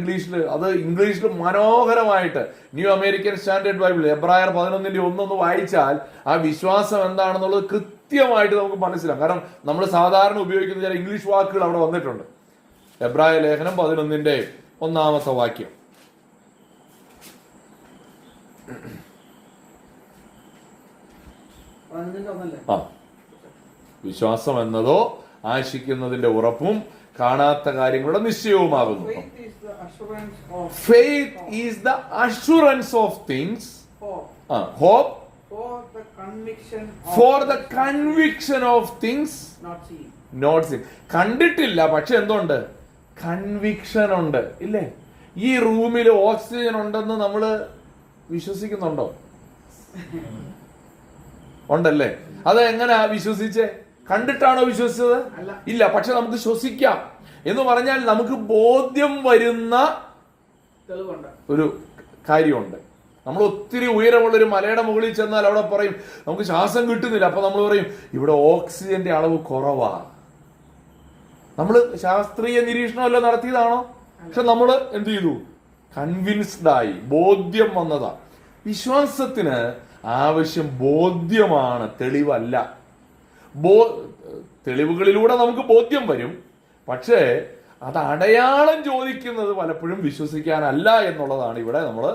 ഇംഗ്ലീഷിൽ മനോഹരമായിട്ട് ന്യൂ അമേരിക്കൻ സ്റ്റാൻഡേർഡ് ബൈബിൾ എബ്രായർ 11:1 വായിച്ചാൽ ആ വിശ്വാസം എന്താണെന്നുള്ളത് കൃത്യമായിട്ട് നമുക്ക് മനസ്സിലാവും. കാരണം നമ്മൾ സാധാരണ ഉപയോഗിക്കുന്ന ചില ഇംഗ്ലീഷ് വാക്കുകൾ അവിടെ വന്നിട്ടുണ്ട്. എബ്രായ ലേഖനം 11:1 വാക്യം. വിശ്വാസം എന്നതോ ആശിക്കുന്നതിന്റെ ഉറപ്പും കാണാത്ത കാര്യങ്ങളുടെ നിശ്ചയവുമാകുന്നു. Faith is the assurance of things. Hope for the conviction of things not seen. കണ്ടിട്ടില്ല, പക്ഷെ എന്തുണ്ട്? കൺവിക്ഷൻ ഉണ്ട്. ഇല്ലേ? ഈ റൂമിൽ ഓക്സിജൻ ഉണ്ടെന്ന് നമ്മൾ വിശ്വസിക്കുന്നുണ്ടോ? ഉണ്ടല്ലേ? അത് എങ്ങനെയാ വിശ്വസിച്ചേ? കണ്ടിട്ടാണോ വിശ്വസിച്ചത്? ഇല്ല. പക്ഷെ നമുക്ക് ശ്വസിക്കാം എന്ന് പറഞ്ഞാൽ നമുക്ക് ബോധ്യം വരുന്ന ഒരു കാര്യമുണ്ട്. നമ്മൾ ഒത്തിരി ഉയരമുള്ളൊരു മലയുടെ മുകളിൽ ചെന്നാൽ അവിടെ പറയും നമുക്ക് ശ്വാസം കിട്ടുന്നില്ല. അപ്പൊ നമ്മൾ പറയും ഇവിടെ ഓക്സിജന്റെ അളവ് കുറവാ. നമ്മൾ ശാസ്ത്രീയ നിരീക്ഷണമല്ല നടത്തിയതാണോ? പക്ഷെ നമ്മൾ എന്ത് ചെയ്തു? കൺവിൻസ്ഡ് ആയി, ബോധ്യം വന്നതാ. വിശ്വാസത്തിന് ആവശ്യം ബോധ്യമാണ്, തെളിവല്ല. തെളിവുകളിലൂടെ നമുക്ക് ബോധ്യം വരും, പക്ഷേ അത് അടയാളം ചോദിക്കുന്നത് പലപ്പോഴും വിശ്വസിക്കാനല്ല എന്നുള്ളതാണ് ഇവിടെ നമ്മൾ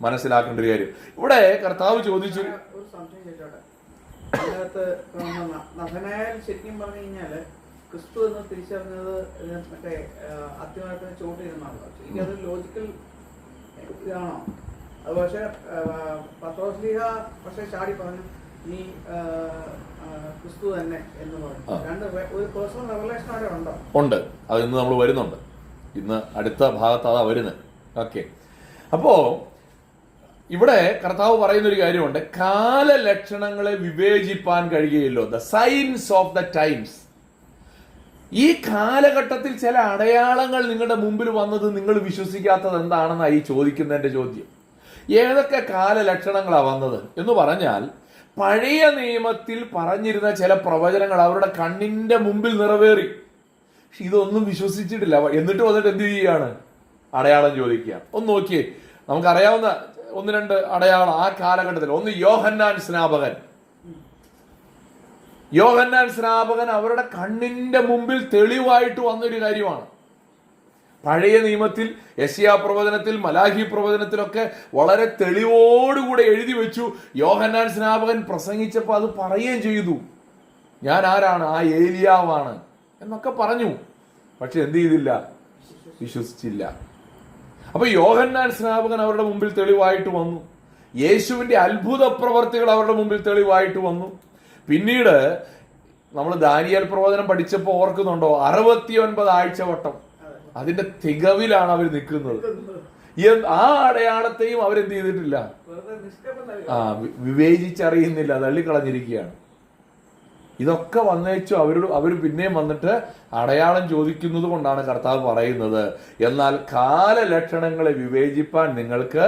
മനസ്സിലാക്കേണ്ട ഒരു കാര്യം. ഇവിടെ കർത്താവ് ചോദിച്ചു, ഒരു സംശയം ചോദിച്ചോട്ടെ. അതിനകത്ത് നഥനായേൽ ശരിക്കും പറഞ്ഞു കഴിഞ്ഞാല് ക്രിസ്തു എന്ന് തിരിച്ചറിഞ്ഞത് മറ്റേ അത്യുമായത്തിന് ചോട്ടിരുന്നാണല്ലോ. എനിക്കത് ലോജിക്കൽ ഇതാണോ? അത് പക്ഷെ പത്രോസ്ലീഹ പക്ഷെ ചാടി പറഞ്ഞു നീ ക്രിസ്തു തന്നെ എന്ന് പറഞ്ഞു. രണ്ട് ഒരു പേഴ്സണൽ റെവലേഷൻ അവിടെ ഉണ്ടോ? ഉണ്ട്. അത് ഇന്ന് നമ്മൾ വരുന്നുണ്ട്. ഇന്ന് അടുത്ത ഭാഗത്ത് അതാ വരുന്നത്. ഓക്കെ. അപ്പോ ഇവിടെ കർത്താവ് പറയുന്ന ഒരു കാര്യമുണ്ട്, കാലലക്ഷണങ്ങളെ വിവേചിപ്പാൻ കഴിയുകയില്ലോ. The signs of the times. ഈ കാലഘട്ടത്തിൽ ചില അടയാളങ്ങൾ നിങ്ങളുടെ മുമ്പിൽ വന്നത് നിങ്ങൾ വിശ്വസിക്കാത്തത് എന്താണെന്നാണ് ഈ ചോദിക്കുന്നതിന്റെ ചോദ്യം. ഏതൊക്കെ കാലലക്ഷണങ്ങളാണ് വന്നത് എന്ന് പറഞ്ഞാൽ, പഴയ നിയമത്തിൽ പറഞ്ഞിരുന്ന ചില പ്രവചനങ്ങൾ അവരുടെ കണ്ണിന്റെ മുമ്പിൽ നിറവേറി. പക്ഷെ ഇതൊന്നും വിശ്വസിച്ചിട്ടില്ല. എന്നിട്ട് വന്നിട്ട് എന്ത് ചെയ്യുകയാണ്? അടയാളം ചോദിക്കുക. ഒന്ന് നോക്കിയേ, നമുക്കറിയാവുന്ന ഒന്ന് രണ്ട് അടയാളം ആ കാലഘട്ടത്തിൽ. ഒന്ന് യോഹന്നാൻ സ്നാപകൻ. യോഹന്നാൻ സ്നാപകൻ അവരുടെ കണ്ണിന്റെ മുമ്പിൽ തെളിവായിട്ട് വന്നൊരു കാര്യമാണ്. പഴയ നിയമത്തിൽ, യെശയ്യാ പ്രവചനത്തിൽ, മലാഖി പ്രവചനത്തിലൊക്കെ വളരെ തെളിവോടുകൂടെ എഴുതി വെച്ചു. യോഹന്നാൻ സ്നാപകൻ പ്രസംഗിച്ചപ്പോൾ അത് പറയുകയും ചെയ്തു, ഞാൻ ആരാണ്? ആ ഏലിയാവാണ് എന്നൊക്കെ പറഞ്ഞു. പക്ഷെ എന്ത് ചെയ്തില്ല? വിശ്വസിച്ചില്ല. അപ്പൊ യോഹന്നാൻ സ്നാപകൻ അവരുടെ മുമ്പിൽ തെളിവായിട്ട് വന്നു. യേശുവിന്റെ അത്ഭുത പ്രവർത്തികൾ അവരുടെ മുമ്പിൽ തെളിവായിട്ട് വന്നു. പിന്നീട് നമ്മൾ ദാനിയേൽ പ്രവചനം പഠിച്ചപ്പോൾ ഓർക്കുന്നുണ്ടോ? 69 ആഴ്ചവട്ടം അതിന്റെ തികവിലാണ് അവർ നിൽക്കുന്നത്. ആ അടയാളത്തെയും അവരെന്ത് ചെയ്തിട്ടില്ല? വിവേചിച്ചറിയുന്നില്ല, തള്ളിക്കളഞ്ഞിരിക്കുകയാണ്. ഇതൊക്കെ വന്നേച്ചു അവർ പിന്നെയും വന്നിട്ട് അടയാളം ചോദിക്കുന്നത് കൊണ്ടാണ് കർത്താവ് പറയുന്നത്, എന്നാൽ കാലലക്ഷണങ്ങളെ വിവേചിപ്പാൻ നിങ്ങൾക്ക്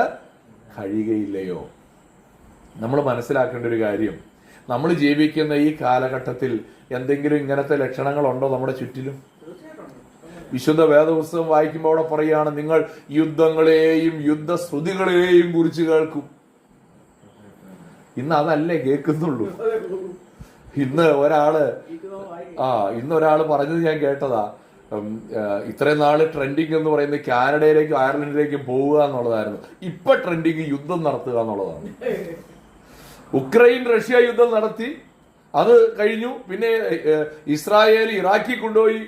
കഴിയുകയില്ലയോ? നമ്മൾ മനസ്സിലാക്കേണ്ട ഒരു കാര്യം, നമ്മൾ ജീവിക്കുന്ന ഈ കാലഘട്ടത്തിൽ എന്തെങ്കിലും ഇങ്ങനത്തെ ലക്ഷണങ്ങളുണ്ടോ നമ്മുടെ ചുറ്റിലും? വിശുദ്ധ വേദപുസ്തകം വായിക്കുമ്പോൾ അവിടെ പറയുകയാണ്, നിങ്ങൾ യുദ്ധങ്ങളെയും യുദ്ധശ്രുതികളെയും കുറിച്ച് കേൾക്കും. ഇന്ന് അതല്ലേ കേൾക്കുന്നുള്ളൂ. ഇന്ന് ഒരാള് പറഞ്ഞത് ഞാൻ കേട്ടതാ, ഇത്രയും നാള് ട്രെൻഡിങ് എന്ന് പറയുന്നത് കാനഡയിലേക്കും അയർലൻഡിലേക്കും പോവുക എന്നുള്ളതായിരുന്നു. ഇപ്പൊ ട്രെൻഡിങ് യുദ്ധം നടത്തുക എന്നുള്ളതാണ്. ഉക്രൈൻ റഷ്യ യുദ്ധം നടത്തി, അത് കഴിഞ്ഞു. പിന്നെ ഇസ്രായേൽ ഇറാഖിൽ കൊണ്ടുപോയി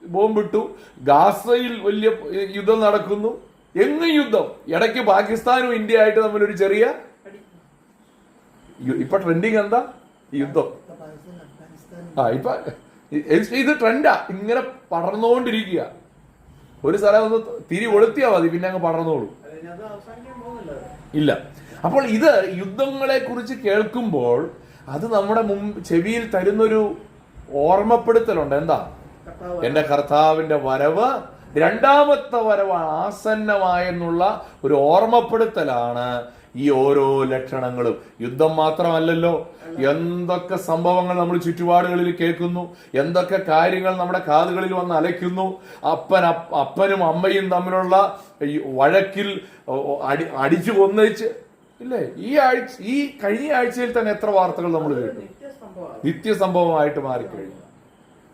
ബോംബിട്ടു. ഗാസയിൽ വലിയ യുദ്ധം നടക്കുന്നു. എങ്ങും യുദ്ധം. ഇടയ്ക്ക് പാകിസ്ഥാനും ഇന്ത്യ ആയിട്ട് തമ്മിലൊരു ചെറിയ ഇപ്പൊ ട്രെൻഡിങ് എന്താ? യുദ്ധം. ഇപ്പൊ ഇത് ട്രെൻഡാ, ഇങ്ങനെ പടർന്നുകൊണ്ടിരിക്കുക. ഒരു സ്ഥലം ഒന്ന് തിരി കൊളുത്തിയാ മതി, പിന്നെ അങ്ങ് പടർന്നോളൂ. ഇല്ല. അപ്പോൾ ഇത് യുദ്ധങ്ങളെ കുറിച്ച് കേൾക്കുമ്പോൾ അത് നമ്മുടെ ചെവിയിൽ തരുന്നൊരു ഓർമ്മപ്പെടുത്തലുണ്ട്. എന്താ? എന്റെ കർത്താവിന്റെ വരവ്, രണ്ടാമത്തെ വരവ് ആസന്നമായെന്നുള്ള ഒരു ഓർമ്മപ്പെടുത്തലാണ് ഈ ഓരോ ലക്ഷണങ്ങളും. യുദ്ധം മാത്രമല്ലല്ലോ, എന്തൊക്കെ സംഭവങ്ങൾ നമ്മൾ ചുറ്റുപാടുകളിൽ കേൾക്കുന്നു, എന്തൊക്കെ കാര്യങ്ങൾ നമ്മുടെ കാതുകളിൽ വന്ന് അലയ്ക്കുന്നു. അപ്പനും അമ്മയും തമ്മിലുള്ള വഴക്കിൽ അടിച്ചു കൊന്നേച്ച് ഇല്ലേ? ഈ കഴിഞ്ഞ ആഴ്ചയിൽ തന്നെ എത്ര വാർത്തകൾ നമ്മൾ കേട്ടു. നിത്യസംഭവമായിട്ട് മാറിക്കഴിഞ്ഞു.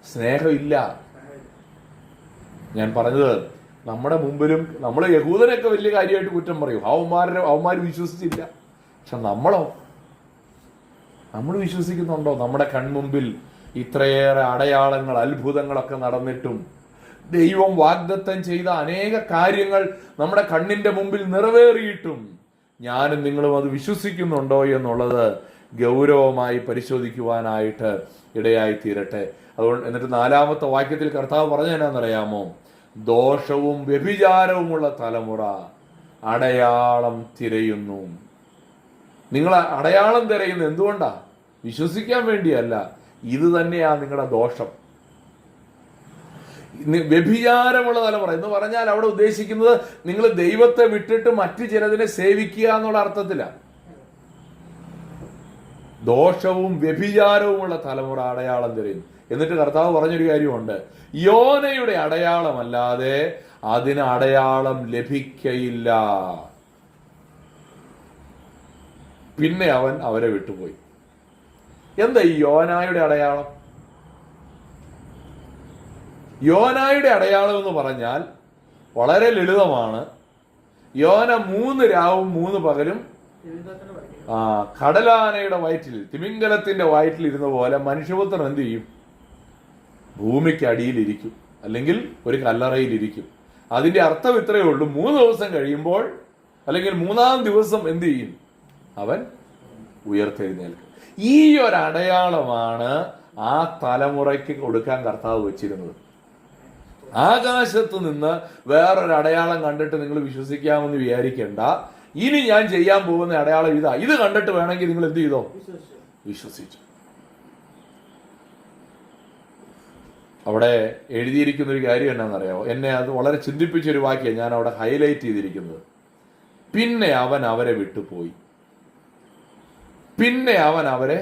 സ്നേഹമില്ല. ഞാൻ പറഞ്ഞത്, നമ്മുടെ മുമ്പിലും നമ്മൾ യഹൂദനൊക്കെ വലിയ കാര്യമായിട്ട് കുറ്റം പറയും. അവന്മാർ വിശ്വസിച്ചില്ല. പക്ഷെ നമ്മൾ വിശ്വസിക്കുന്നുണ്ടോ? നമ്മുടെ കൺമുമ്പിൽ ഇത്രയേറെ അടയാളങ്ങൾ, അത്ഭുതങ്ങളൊക്കെ നടന്നിട്ടും ദൈവം വാഗ്ദത്തം ചെയ്ത അനേക കാര്യങ്ങൾ നമ്മുടെ കണ്ണിന്റെ മുമ്പിൽ നിറവേറിയിട്ടും ഞാനും നിങ്ങളും അത് വിശ്വസിക്കുന്നുണ്ടോ എന്നുള്ളത് ഗൗരവമായി പരിശോധിക്കുവാനായിട്ട് ഇടയായി തീരട്ടെ. അതുകൊണ്ട് എന്നിട്ട് 4-ാമത്തെ വാക്യത്തിൽ കർത്താവ് പറഞ്ഞതെന്നറിയാമോ? ദോഷവും വ്യഭിചാരവുമുള്ള തലമുറ അടയാളം തിരയുന്നു. നിങ്ങൾ അടയാളം തിരയുന്നത് എന്തുകൊണ്ടാ? വിശ്വസിക്കാൻ വേണ്ടിയല്ല. ഇത് തന്നെയാ നിങ്ങളുടെ ദോഷം. വ്യഭിചാരമുള്ള തലമുറ എന്ന് പറഞ്ഞാൽ അവിടെ ഉദ്ദേശിക്കുന്നത് നിങ്ങൾ ദൈവത്തെ വിട്ടിട്ട് മറ്റു ചിലതിനെ സേവിക്കുക എന്നുള്ള അർത്ഥത്തിലാണ്. ദോഷവും വ്യഭിചാരവുമുള്ള തലമുറ അടയാളം തരുന്നു. എന്നിട്ട് കർത്താവ് പറഞ്ഞൊരു കാര്യമുണ്ട്, യോനയുടെ അടയാളമല്ലാതെ അതിന് അടയാളം ലഭിക്കയില്ല. പിന്നെ അവൻ അവരെ വിട്ടുപോയി. എന്താ ഈ യോനായുടെ അടയാളം? യോനായുടെ അടയാളം എന്ന് പറഞ്ഞാൽ വളരെ ലളിതമാണ്. യോന 3 രാവും 3 പകലും കടലാനയുടെ വയറ്റിൽ, തിമിംഗലത്തിന്റെ വയറ്റിൽ ഇരുന്ന പോലെ മനുഷ്യപുത്രൻ എന്ത് ചെയ്യും? ഭൂമിക്ക് അടിയിലിരിക്കും, അല്ലെങ്കിൽ ഒരു കല്ലറയിലിരിക്കും. അതിന്റെ അർത്ഥം ഇത്രയേ ഉള്ളൂ, 3 ദിവസം കഴിയുമ്പോൾ അല്ലെങ്കിൽ 3-ാം ദിവസം എന്ത് ചെയ്യും? അവൻ ഉയർത്തെഴുന്നേൽക്കും. ഈ ഒരു അടയാളമാണ് ആ തലമുറയ്ക്ക് കൊടുക്കാൻ കർത്താവ് വെച്ചിരുന്നത്. ആകാശത്ത് നിന്ന് വേറൊരു അടയാളം കണ്ടിട്ട് നിങ്ങൾ വിശ്വസിക്കാമെന്ന് വിചാരിക്കേണ്ട. ഇനി ഞാൻ ചെയ്യാൻ പോകുന്ന അടയാളം ഇതാ, ഇത് കണ്ടിട്ട് വേണമെങ്കിൽ നിങ്ങൾ എന്ത് ചെയ്തോ? വിശ്വസിച്ചു. അവിടെ എഴുതിയിരിക്കുന്ന ഒരു കാര്യം എന്നാണെന്നറിയാമോ? എന്നെ അത് വളരെ ചിന്തിപ്പിച്ചൊരു വാക്യം ഞാൻ അവിടെ ഹൈലൈറ്റ് ചെയ്തിരിക്കുന്നത്. പിന്നെ അവൻ അവരെ വിട്ടുപോയി. പിന്നെ അവൻ അവരെ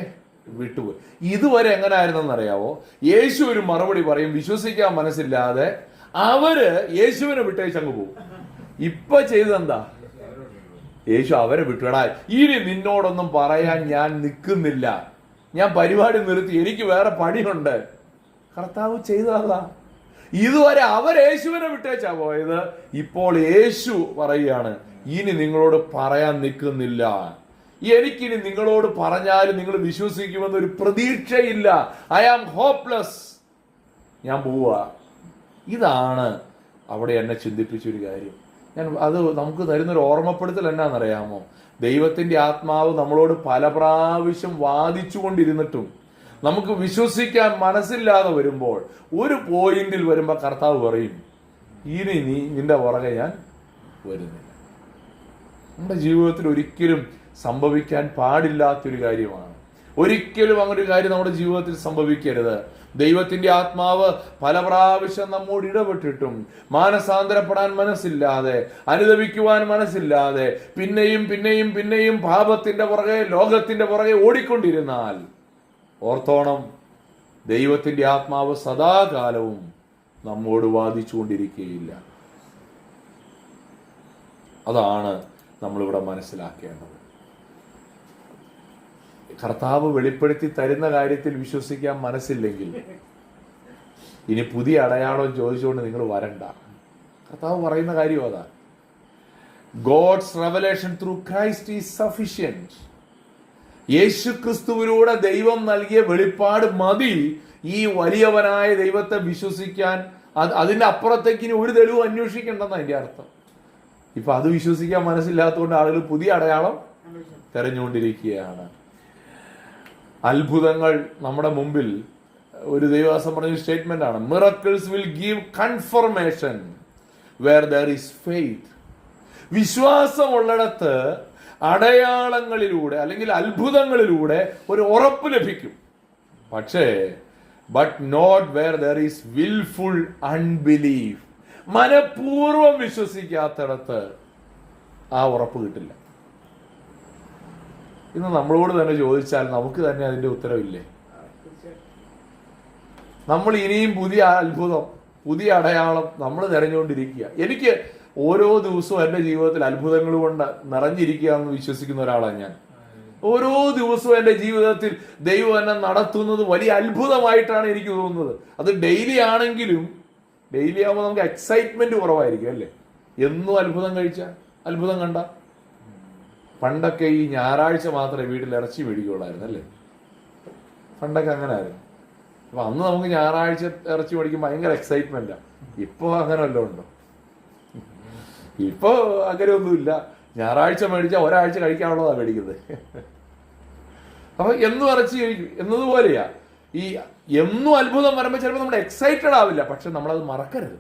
വിട്ടുപോയി. ഇതുവരെ എങ്ങനായിരുന്നെന്നറിയാവോ? യേശു ഒരു മറുപടി പറയും, വിശ്വസിക്കാൻ മനസ്സില്ലാതെ അവര് യേശുവിനെ വിട്ടേച്ചങ്ങ് പോകും. ഇപ്പൊ ചെയ്തെന്താ? യേശു അവരെ വിട്ടുവിടാ, ഇനി നിന്നോടൊന്നും പറയാൻ ഞാൻ നിൽക്കുന്നില്ല, ഞാൻ പരിപാടി നിർത്തി, എനിക്ക് വേറെ പണിയുണ്ട്. കർത്താവ് ചെയ്തതാ. ഇതുവരെ അവർ യേശുവിനെ വിട്ടേച്ചാ പോയത്. ഇപ്പോൾ യേശു പറയുകയാണ്, ഇനി നിങ്ങളോട് പറയാൻ നിൽക്കുന്നില്ല, എനിക്കിനി നിങ്ങളോട് പറഞ്ഞാലും നിങ്ങൾ വിശ്വസിക്കുമെന്നൊരു പ്രതീക്ഷയില്ല. ഐ ആം ഹോപ്പ്ലെസ്, ഞാൻ പോവുക. ഇതാണ് അവിടെ എന്നെ ചിന്തിപ്പിച്ചൊരു കാര്യം. ഞാൻ അത് നമുക്ക് തരുന്നൊരു ഓർമ്മപ്പെടുത്തൽ എന്നാണെന്നറിയാമോ? ദൈവത്തിന്റെ ആത്മാവ് നമ്മളോട് പല പ്രാവശ്യം വാദിച്ചു കൊണ്ടിരുന്നിട്ടും നമുക്ക് വിശ്വസിക്കാൻ മനസ്സില്ലാതെ വരുമ്പോൾ, ഒരു പോയിന്റിൽ വരുമ്പോൾ കർത്താവ് പറയും, ഇനി നിന്റെ പുറകെ ഞാൻ വരുന്നില്ല. നമ്മുടെ ജീവിതത്തിൽ ഒരിക്കലും സംഭവിക്കാൻ പാടില്ലാത്തൊരു കാര്യമാണ്. ഒരിക്കലും അങ്ങനൊരു കാര്യം നമ്മുടെ ജീവിതത്തിൽ സംഭവിക്കരുത്. ദൈവത്തിന്റെ ആത്മാവ് പല പ്രാവശ്യം നമ്മോട് ഇടപെട്ടിട്ടും മാനസാന്തരപ്പെടാൻ മനസ്സില്ലാതെ, അനുദപിക്കുവാൻ മനസ്സില്ലാതെ പിന്നെയും പിന്നെയും പിന്നെയും പാപത്തിന്റെ പുറകെ, ലോകത്തിന്റെ പുറകെ ഓടിക്കൊണ്ടിരുന്നാൽ ഓർത്തോണം, ദൈവത്തിന്റെ ആത്മാവ് സദാകാലവും നമ്മോട് വാദിച്ചുകൊണ്ടിരിക്കുകയില്ല. അതാണ് നമ്മളിവിടെ മനസ്സിലാക്കേണ്ടത്. കർത്താവ് വെളിപ്പെടുത്തി തരുന്ന കാര്യത്തിൽ വിശ്വസിക്കാൻ മനസ്സില്ലെങ്കിൽ ഇനി പുതിയ അടയാളം ചോദിച്ചുകൊണ്ട് നിങ്ങൾ വരണ്ട. കർത്താവ് പറയുന്ന കാര്യം അതാ, God's revelation through Christ is sufficient. യേശു ക്രിസ്തുവിലൂടെ ദൈവം നൽകിയ വെളിപ്പാട് മതി ഈ വലിയവനായ ദൈവത്തെ വിശ്വസിക്കാൻ. അതിന്റെ അപ്പുറത്തേക്ക് ഇനി ഒരു തെളിവ് അന്വേഷിക്കേണ്ടെന്നാണ് അതിന്റെ അർത്ഥം. ഇപ്പൊ അത് വിശ്വസിക്കാൻ മനസ്സില്ലാത്തതുകൊണ്ട് ആളുകൾ പുതിയ അടയാളം തെരഞ്ഞുകൊണ്ടിരിക്കുകയാണ്. അത്ഭുതങ്ങൾ നമ്മുടെ മുമ്പിൽ, ഒരു ദൈവദാസൻ പറഞ്ഞ സ്റ്റേറ്റ്മെന്റ് ആണ്, miracles will give confirmation where there is faith. വിശ്വാസമുള്ളിടത്ത് അടയാളങ്ങളിലൂടെ അല്ലെങ്കിൽ അത്ഭുതങ്ങളിലൂടെ ഒരു ഉറപ്പ് ലഭിക്കും. പക്ഷേ but not where there is wilful unbelief. മനഃപൂർവ്വം വിശ്വസിക്കാത്തിടത്ത് ആ ഉറപ്പ് കിട്ടില്ല. ഇന്ന് നമ്മളോട് തന്നെ ചോദിച്ചാൽ നമുക്ക് തന്നെ അതിന്റെ ഉത്തരവില്ലേ? നമ്മൾ ഇനിയും പുതിയ അത്ഭുതം, പുതിയ അടയാളം നമ്മൾ തിരഞ്ഞുകൊണ്ടിരിക്കുക. എനിക്ക് ഓരോ ദിവസവും എൻ്റെ ജീവിതത്തിൽ അത്ഭുതങ്ങൾ കൊണ്ട് നിറഞ്ഞിരിക്കുക എന്ന് വിശ്വസിക്കുന്ന ഒരാളാണ് ഞാൻ. ഓരോ ദിവസവും എൻ്റെ ജീവിതത്തിൽ ദൈവം എന്നെ നടത്തുന്നത് വലിയ അത്ഭുതമായിട്ടാണ് എനിക്ക് തോന്നുന്നത്. അത് ഡെയിലി ആണെങ്കിലും, ഡെയിലി ആകുമ്പോൾ നമുക്ക് എക്സൈറ്റ്മെന്റ് കുറവായിരിക്കും അല്ലേ? എന്നും അത്ഭുതം കണ്ട. പണ്ടൊക്കെ ഈ ഞായറാഴ്ച മാത്രമേ വീട്ടിൽ ഇറച്ചി മേടിക്കുള്ളായിരുന്നു അല്ലേ? പണ്ടൊക്കെ അങ്ങനെ ആയിരുന്നു. അപ്പൊ അന്ന് നമുക്ക് ഞായറാഴ്ച ഇറച്ചി മേടിക്കുമ്പോൾ ഭയങ്കര എക്സൈറ്റ്മെന്റാ. ഇപ്പൊ അങ്ങനെ വല്ലതും ഉണ്ടോ? ഇപ്പൊ അങ്ങനെയൊന്നുമില്ല. ഞായറാഴ്ച മേടിച്ചാൽ ഒരാഴ്ച കഴിക്കാനുള്ളതാണ് മേടിക്കുന്നത്. അപ്പൊ എന്നും ഇറച്ചി കഴിക്കും എന്നതുപോലെയാ. ഈ എന്നും അത്ഭുതം വരുമ്പോൾ ചിലപ്പോൾ നമ്മൾ എക്സൈറ്റഡ് ആവില്ല, പക്ഷെ നമ്മളത് മറക്കരുത്.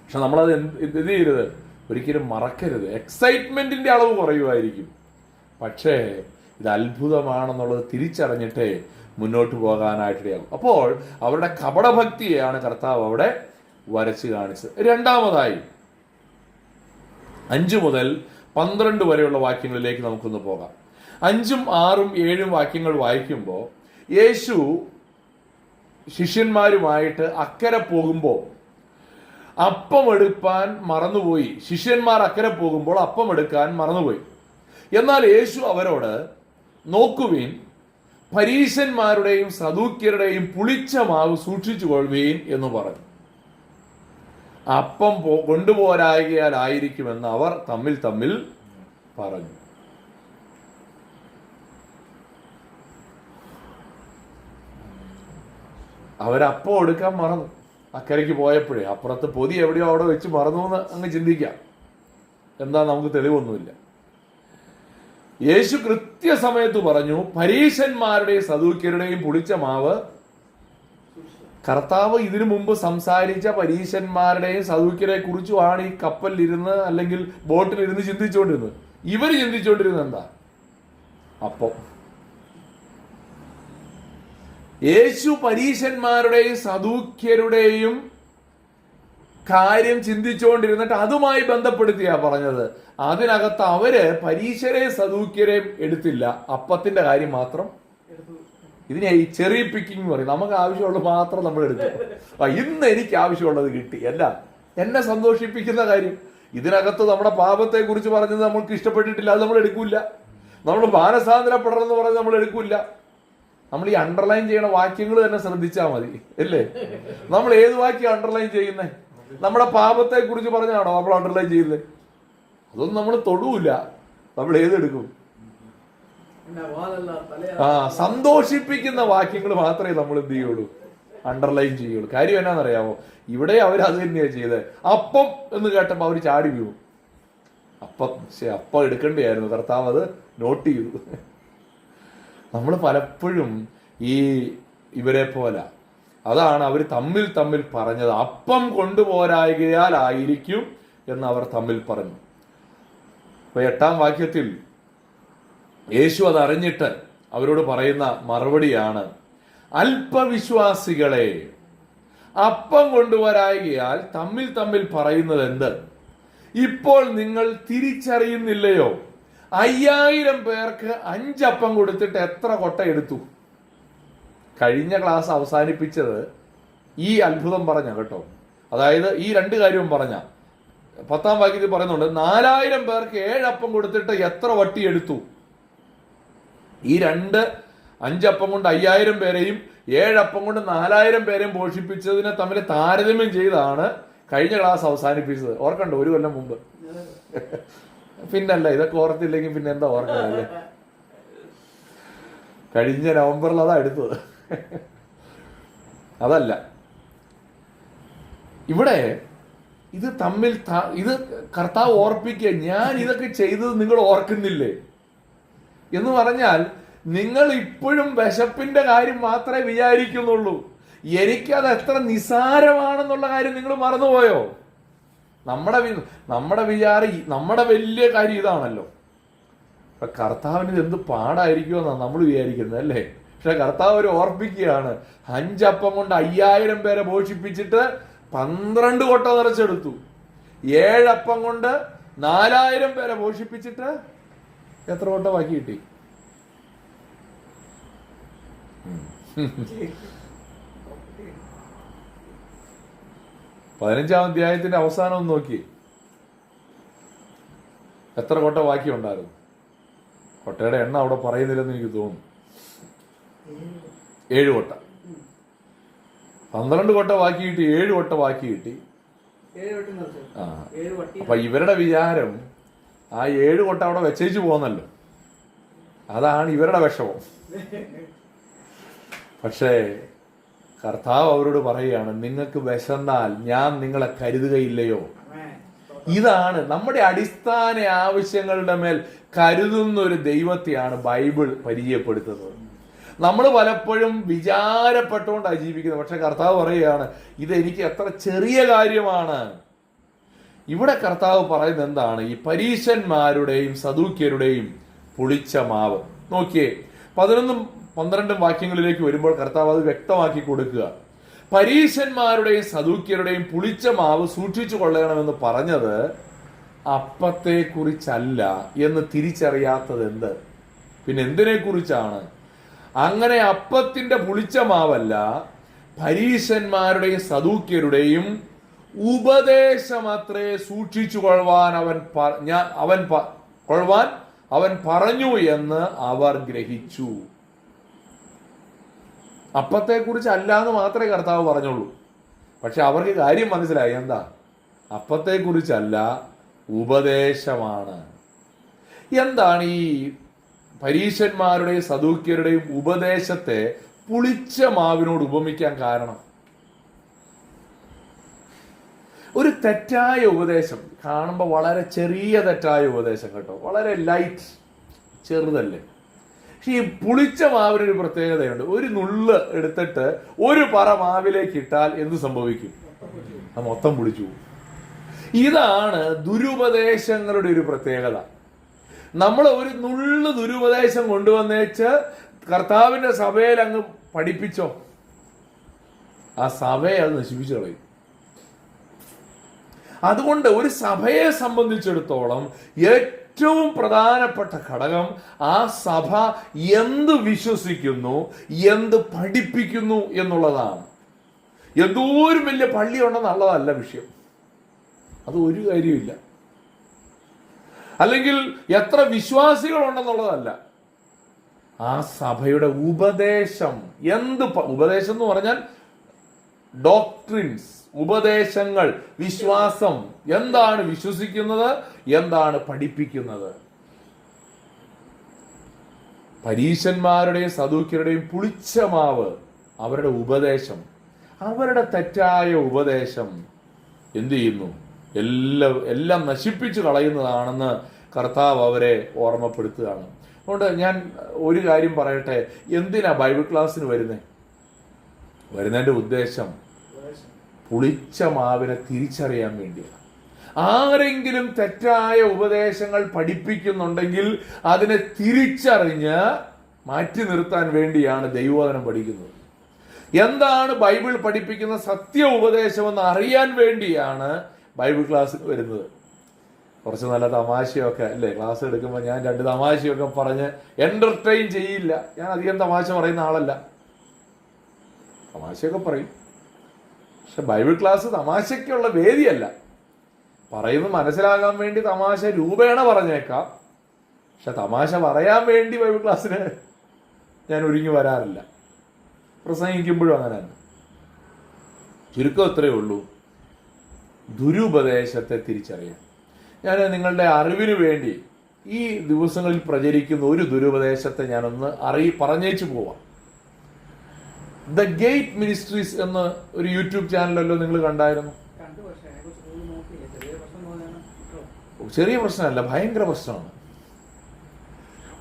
പക്ഷെ നമ്മളത് എന്ത് ചെയ്യരുത്? ഒരിക്കലും മറക്കരുത്. എക്സൈറ്റ്മെന്റിന്റെ അളവ് കുറയുമായിരിക്കും, പക്ഷേ ഇത് അത്ഭുതമാണെന്നുള്ളത് തിരിച്ചറിഞ്ഞിട്ടേ മുന്നോട്ട് പോകാനായിട്ടിടയാകും. അപ്പോൾ അവരുടെ കപടഭക്തിയെയാണ് കർത്താവ് അവിടെ വരച്ച് കാണിച്ചത്. രണ്ടാമതായി 5 മുതൽ 12 വരെയുള്ള വാക്യങ്ങളിലേക്ക് നമുക്കൊന്ന് പോകാം. 5, 6, 7 വാക്യങ്ങൾ വായിക്കുമ്പോൾ യേശു ശിഷ്യന്മാരുമായിട്ട് അക്കരെ പോകുമ്പോൾ അപ്പം എടുക്കാൻ മറന്നുപോയി. ശിഷ്യന്മാർ അക്കരെ പോകുമ്പോൾ അപ്പം എടുക്കാൻ മറന്നുപോയി. എന്നാൽ യേശു അവരോട്, നോക്കുവീൻ, പരീശന്മാരുടെയും സദൂക്യരുടെയും പുളിച്ച മാവ് സൂക്ഷിച്ചു കൊള്ളുവീൻ എന്ന് പറഞ്ഞു. അപ്പം കൊണ്ടുപോരായികയാലായിരിക്കുമെന്ന് അവർ തമ്മിൽ തമ്മിൽ പറഞ്ഞു. അവരപ്പം എടുക്കാൻ മറന്നു. അക്കരയ്ക്ക് പോയപ്പോഴേ അപ്പുറത്ത് പൊതി എവിടെയോ അവിടെ വെച്ച് മറന്നു എന്ന് അങ്ങ് ചിന്തിക്കാം. എന്താ, നമുക്ക് തെളിവൊന്നുമില്ല. യേശു കൃത്യസമയത്ത് പറഞ്ഞു, പരീശന്മാരുടെയും സദൂക്യരുടെയും പുളിച്ച മാവ്. കർത്താവ് ഇതിനു മുമ്പ് സംസാരിച്ച പരീശന്മാരുടെയും സദൂക്യരെ കുറിച്ചുമാണ് ഈ കപ്പലിലിരുന്ന് അല്ലെങ്കിൽ ബോട്ടിലിരുന്ന് ചിന്തിച്ചുകൊണ്ടിരുന്നത്. ഇവര് ചിന്തിച്ചുകൊണ്ടിരുന്നത് എന്താ? അപ്പം. യേശു പരീശന്മാരുടെയും സദൂക്യരുടെയും കാര്യം ചിന്തിച്ചുകൊണ്ടിരുന്നിട്ട് അതുമായി ബന്ധപ്പെടുത്തിയാ പറഞ്ഞത്. അതിനകത്ത് അവര് പരീശരെയും സദൂക്യരെയും എടുത്തില്ല, അപ്പത്തിന്റെ കാര്യം മാത്രം. ഇതിനെ ഈ ചെറിയ പിക്കിങ് പറയും. നമുക്ക് ആവശ്യമുള്ളത് മാത്രം നമ്മൾ എടുക്കും. ഇന്ന് എനിക്ക് ആവശ്യമുള്ളത് കിട്ടി, എന്നെ സന്തോഷിപ്പിക്കുന്ന കാര്യം. ഇതിനകത്ത് നമ്മുടെ പാപത്തെ കുറിച്ച് പറഞ്ഞത് നമ്മൾക്ക് ഇഷ്ടപ്പെട്ടിട്ടില്ല, അത് നമ്മൾ എടുക്കൂല. നമ്മൾ മാനസാന്തരപ്പെടണമെന്ന് പറഞ്ഞത് നമ്മൾ എടുക്കൂല. നമ്മൾ ഈ അണ്ടർലൈൻ ചെയ്യണ വാക്യങ്ങൾ തന്നെ ശ്രദ്ധിച്ചാൽ മതി, അല്ലേ? നമ്മൾ ഏത് വാക്യം അണ്ടർലൈൻ ചെയ്യുന്നേ? നമ്മുടെ പാപത്തെ കുറിച്ച് പറഞ്ഞാണോ നമ്മൾ അണ്ടർലൈൻ ചെയ്യുന്നത്? അതൊന്നും നമ്മൾ തൊടൂല. നമ്മൾ ഏതെടുക്കും? സന്തോഷിപ്പിക്കുന്ന വാക്യങ്ങൾ മാത്രമേ നമ്മൾ എന്ത് ചെയ്യുള്ളൂ, അണ്ടർലൈൻ ചെയ്യുള്ളൂ. കാര്യം എന്നാന്നറിയാമോ? ഇവിടെ അവർ അത് തന്നെയാണ് ചെയ്തത്. അപ്പം എന്ന് കേട്ടപ്പോൾ അവർ ചാടി വീണു. അപ്പം എടുക്കേണ്ടിയായിരുന്നു. കർത്താവ് അത് നോട്ട് ചെയ്തു. നമ്മൾ പലപ്പോഴും ഇവരെ പോലെ അതാണ് അവർ തമ്മിൽ തമ്മിൽ പറഞ്ഞത്. അപ്പം കൊണ്ടുപോരായികയാലായിരിക്കും എന്ന് അവർ തമ്മിൽ പറഞ്ഞു. അപ്പൊ 8-ാം വാക്യത്തിൽ യേശു അതറിഞ്ഞിട്ട് അവരോട് പറയുന്ന മറുപടിയാണ്, അല്പവിശ്വാസികളെ, അപ്പം കൊണ്ടുവരായികയാൽ തമ്മിൽ തമ്മിൽ പറയുന്നത് എന്ത്? ഇപ്പോൾ നിങ്ങൾ തിരിച്ചറിയുന്നില്ലയോ? 5000 പേർക്ക് 5 അപ്പം കൊടുത്തിട്ട് എത്ര കൊട്ട എടുത്തു? കഴിഞ്ഞ ക്ലാസ് അവസാനിപ്പിച്ചത് ഈ അത്ഭുതം പറഞ്ഞ കേട്ടോ. അതായത് ഈ 2 കാര്യവും പറഞ്ഞ 10-ാം വാക്യത്തിൽ പറയുന്നുണ്ട്, 4000 പേർക്ക് 7 അപ്പം കൊടുത്തിട്ട് എത്ര വട്ടി എടുത്തു? ഈ 5 അപ്പം കൊണ്ട് 5000 പേരെയും 7 അപ്പം കൊണ്ട് 4000 പേരെയും പോഷിപ്പിച്ചതിനെ തമ്മിൽ താരതമ്യം ചെയ്താണ് കഴിഞ്ഞ ക്ലാസ് അവസാനിപ്പിച്ചത്. ഓർക്കണ്ടോ? 1 കൊല്ലം മുമ്പ്. പിന്നല്ല, ഇതൊക്കെ ഓർത്തില്ലെങ്കിൽ പിന്നെ എന്താ ഓർക്കണല്ലേ? കഴിഞ്ഞ നവംബറിൽ അതാ എടുത്തത്. അതല്ല, ഇവിടെ ഇത് തമ്മിൽ ഇത് കർത്താവ് ഓർപ്പിക്കുക, ഞാൻ ഇതൊക്കെ ചെയ്തത് നിങ്ങൾ ഓർക്കുന്നില്ലേ എന്ന് പറഞ്ഞാൽ, നിങ്ങൾ ഇപ്പോഴും വിശപ്പിന്റെ കാര്യം മാത്രമേ വിചാരിക്കുന്നുള്ളൂ. എനിക്കത് എത്ര നിസാരമാണെന്നുള്ള കാര്യം നിങ്ങൾ മറന്നുപോയോ? നമ്മുടെ വിചാരം, നമ്മുടെ വലിയ കാര്യം ഇതാണല്ലോ. ഇപ്പൊ കർത്താവിന് ഇത് എന്ത് പാടായിരിക്കുമെന്നാണ് നമ്മൾ വിചാരിക്കുന്നത്, അല്ലേ? പക്ഷെ കർത്താവ് ഒരു ഓർപ്പിക്കുകയാണ്, 5 അപ്പം കൊണ്ട് 5000 പേരെ പോഷിപ്പിച്ചിട്ട് 12 കൊട്ട നിറച്ചെടുത്തു. 7 അപ്പം കൊണ്ട് 4000 പേരെ പോഷിപ്പിച്ചിട്ട് എത്ര കൊട്ട ബാക്കി കിട്ടി? 15-ാം അധ്യായത്തിന്റെ അവസാനം ഒന്ന് നോക്കി, എത്ര കൊട്ട ബാക്കി ഉണ്ടായിരുന്നു? കൊട്ടയുടെ എണ്ണം അവിടെ പറയുന്നില്ലെന്ന് എനിക്ക് തോന്നുന്നു. 7 കൊട്ട. 12 കൊട്ട ബാക്കി കിട്ടി, 7 കൊട്ട ബാക്കി കിട്ടി. അപ്പൊ ഇവരുടെ വിചാരം ആ 7 കൊട്ട അവിടെ വെച്ചേച്ചു പോന്നല്ലോ, അതാണ് ഇവരുടെ വിഷമം. പക്ഷേ കർത്താവ് അവരോട് പറയുകയാണ്, നിങ്ങൾക്ക് വിശന്നാൽ ഞാൻ നിങ്ങളെ കരുതുകയില്ലയോ? ഇതാണ് നമ്മുടെ അടിസ്ഥാന ആവശ്യങ്ങളുടെ മേൽ കരുതുന്ന ഒരു ദൈവത്തെയാണ് ബൈബിൾ പരിചയപ്പെടുത്തുന്നത്. നമ്മൾ പലപ്പോഴും വിചാരപ്പെട്ടുകൊണ്ടാണ് ജീവിക്കുന്നത്. പക്ഷെ കർത്താവ് പറയുകയാണ്, ഇത് എനിക്ക് എത്ര ചെറിയ കാര്യമാണ്. ഇവിടെ കർത്താവ് പറയുന്നത് എന്താണ്? ഈ പരീശന്മാരുടെയും സദൂക്യരുടെയും പുളിച്ച മാവ്. നോക്കിയേ 11-12 വാക്യങ്ങളിലേക്ക് വരുമ്പോൾ കർത്താവ് അത് വ്യക്തമാക്കി കൊടുക്കുക. പരീശന്മാരുടെയും സദൂക്യരുടെയും പുളിച്ച മാവ് സൂക്ഷിച്ചു കൊള്ളണമെന്ന് പറഞ്ഞത് അപ്പത്തെ കുറിച്ചല്ല എന്ന് തിരിച്ചറിയാത്തത് എന്ത്? പിന്നെ എന്തിനെ കുറിച്ചാണ്? അങ്ങനെ അപ്പത്തിന്റെ പുളിച്ച മാവല്ല, പരീശന്മാരുടെയും സദൂക്യരുടെയും ഉപദേശമത്രേ സൂക്ഷിച്ചു കൊള്ളുവാൻ അവൻ പറഞ്ഞു എന്ന് അവർ ഗ്രഹിച്ചു. അപ്പത്തെ കുറിച്ച് അല്ല എന്ന് മാത്രമേ കർത്താവ് പറഞ്ഞുള്ളൂ. പക്ഷെ അവർക്ക് കാര്യം മനസ്സിലായി. എന്താ? അപ്പത്തെ കുറിച്ചല്ല, ഉപദേശമാണ്. എന്താണ് ഈ പരീശന്മാരുടെയും സദൂക്യരുടെയും ഉപദേശത്തെ പുളിച്ച മാവിനോട് ഉപമിക്കാൻ കാരണം? ഒരു തെറ്റായ ഉപദേശം കാണുമ്പോൾ വളരെ ചെറിയ തെറ്റായ ഉപദേശം കേട്ടോ, വളരെ ലൈറ്റ്, ചെറുതല്ലേ. പക്ഷെ ഈ പുളിച്ച മാവിനൊരു പ്രത്യേകതയുണ്ട്. ഒരു നുള്ള് എടുത്തിട്ട് ഒരു പറ മാവിലേക്ക് ഇട്ടാൽ എന്ത് സംഭവിക്കും? അത് മൊത്തം പുളിച്ചു പോകും. ഇതാണ് ദുരുപദേശങ്ങളുടെ ഒരു പ്രത്യേകത. നമ്മൾ ഒരു നുള്ളു ദുരുപദേശം കൊണ്ടുവന്നേച്ച് കർത്താവിന്റെ സഭയിൽ അങ്ങ് പഠിപ്പിച്ചോ, ആ സഭയെ അത് നശിപ്പിച്ചു കളയും. അതുകൊണ്ട് ഒരു സഭയെ സംബന്ധിച്ചിടത്തോളം ഏറ്റവും പ്രധാനപ്പെട്ട ഘടകം ആ സഭ എന്ത് വിശ്വസിക്കുന്നു, എന്ത് പഠിപ്പിക്കുന്നു എന്നുള്ളതാണ്. എന്തോരം വലിയ പള്ളി ഉണ്ടെന്നുള്ളതല്ല വിഷയം, അത് ഒരു കാര്യമില്ല. അല്ലെങ്കിൽ എത്ര വിശ്വാസികൾ ഉണ്ടെന്നുള്ളതല്ല. ആ സഭയുടെ ഉപദേശം ഉപദേശം എന്ന് പറഞ്ഞാൽ ഡോക്ട്രിൻസ്, ഉപദേശങ്ങൾ, വിശ്വാസം, എന്താണ് വിശ്വസിക്കുന്നത്, എന്താണ് പഠിപ്പിക്കുന്നത്. പരീശന്മാരുടെയും സദൂക്യരുടെയും പുളിച്ച മാവ് അവരുടെ ഉപദേശം, അവരുടെ തെറ്റായ ഉപദേശം എന്ത് ചെയ്യുന്നു? എല്ലാം നശിപ്പിച്ചു കളയുന്നതാണെന്ന് കർത്താവ് അവരെ ഓർമ്മപ്പെടുത്തുകയാണ്. അതുകൊണ്ട് ഞാൻ ഒരു കാര്യം പറയട്ടെ, എന്തിനാ ബൈബിൾ ക്ലാസ്സിന് വരുന്നതിന്റെ ഉദ്ദേശം പുളിച്ച മാവിനെ തിരിച്ചറിയാൻ വേണ്ടിയാണ്. ആരെങ്കിലും തെറ്റായ ഉപദേശങ്ങൾ പഠിപ്പിക്കുന്നുണ്ടെങ്കിൽ അതിനെ തിരിച്ചറിഞ്ഞ് മാറ്റി നിർത്താൻ വേണ്ടിയാണ് ദൈവവചനം പഠിക്കുന്നത്. എന്താണ് ബൈബിൾ പഠിപ്പിക്കുന്ന സത്യ ഉപദേശമെന്ന് അറിയാൻ വേണ്ടിയാണ് ബൈബിൾ ക്ലാസ്സിൽ വരുന്നത്. കുറച്ച് നല്ല തമാശയൊക്കെ അല്ലേ ക്ലാസ് എടുക്കുമ്പോൾ ഞാൻ 2 തമാശയൊക്കെ പറഞ്ഞ് എന്റർടൈൻ ചെയ്യില്ല. ഞാൻ അധികം തമാശ പറയുന്ന ആളല്ല, തമാശയൊക്കെ പറയും. പക്ഷെ ബൈബിൾ ക്ലാസ് തമാശയ്ക്കുള്ള വേദിയല്ല. പറയുന്നത് മനസ്സിലാകാൻ വേണ്ടി തമാശ രൂപേണ പറഞ്ഞേക്കാം, പക്ഷെ തമാശ പറയാൻ വേണ്ടി ബൈബിൾ ക്ലാസ്സിന് ഞാൻ ഒരുങ്ങി വരാറില്ല. പ്രസംഗിക്കുമ്പോഴും അങ്ങനെ തന്നെ. ചുരുക്കം ഇത്രയേ ഉള്ളൂ, ദുരുപദേശത്തെ തിരിച്ചറിയാം. ഞാൻ നിങ്ങളുടെ അറിവിന് വേണ്ടി ഈ ദിവസങ്ങളിൽ പ്രചരിക്കുന്ന ഒരു ദുരുപദേശത്തെ ഞാനൊന്ന് പറഞ്ഞേച്ചു പോവാം. ദ ഗേറ്റ് മിനിസ്ട്രീസ് എന്ന ഒരു യൂട്യൂബ് ചാനലല്ലോ നിങ്ങൾ കണ്ടായിരുന്നു? ചെറിയ പ്രശ്നമല്ല, ഭയങ്കര പ്രശ്നമാണ്.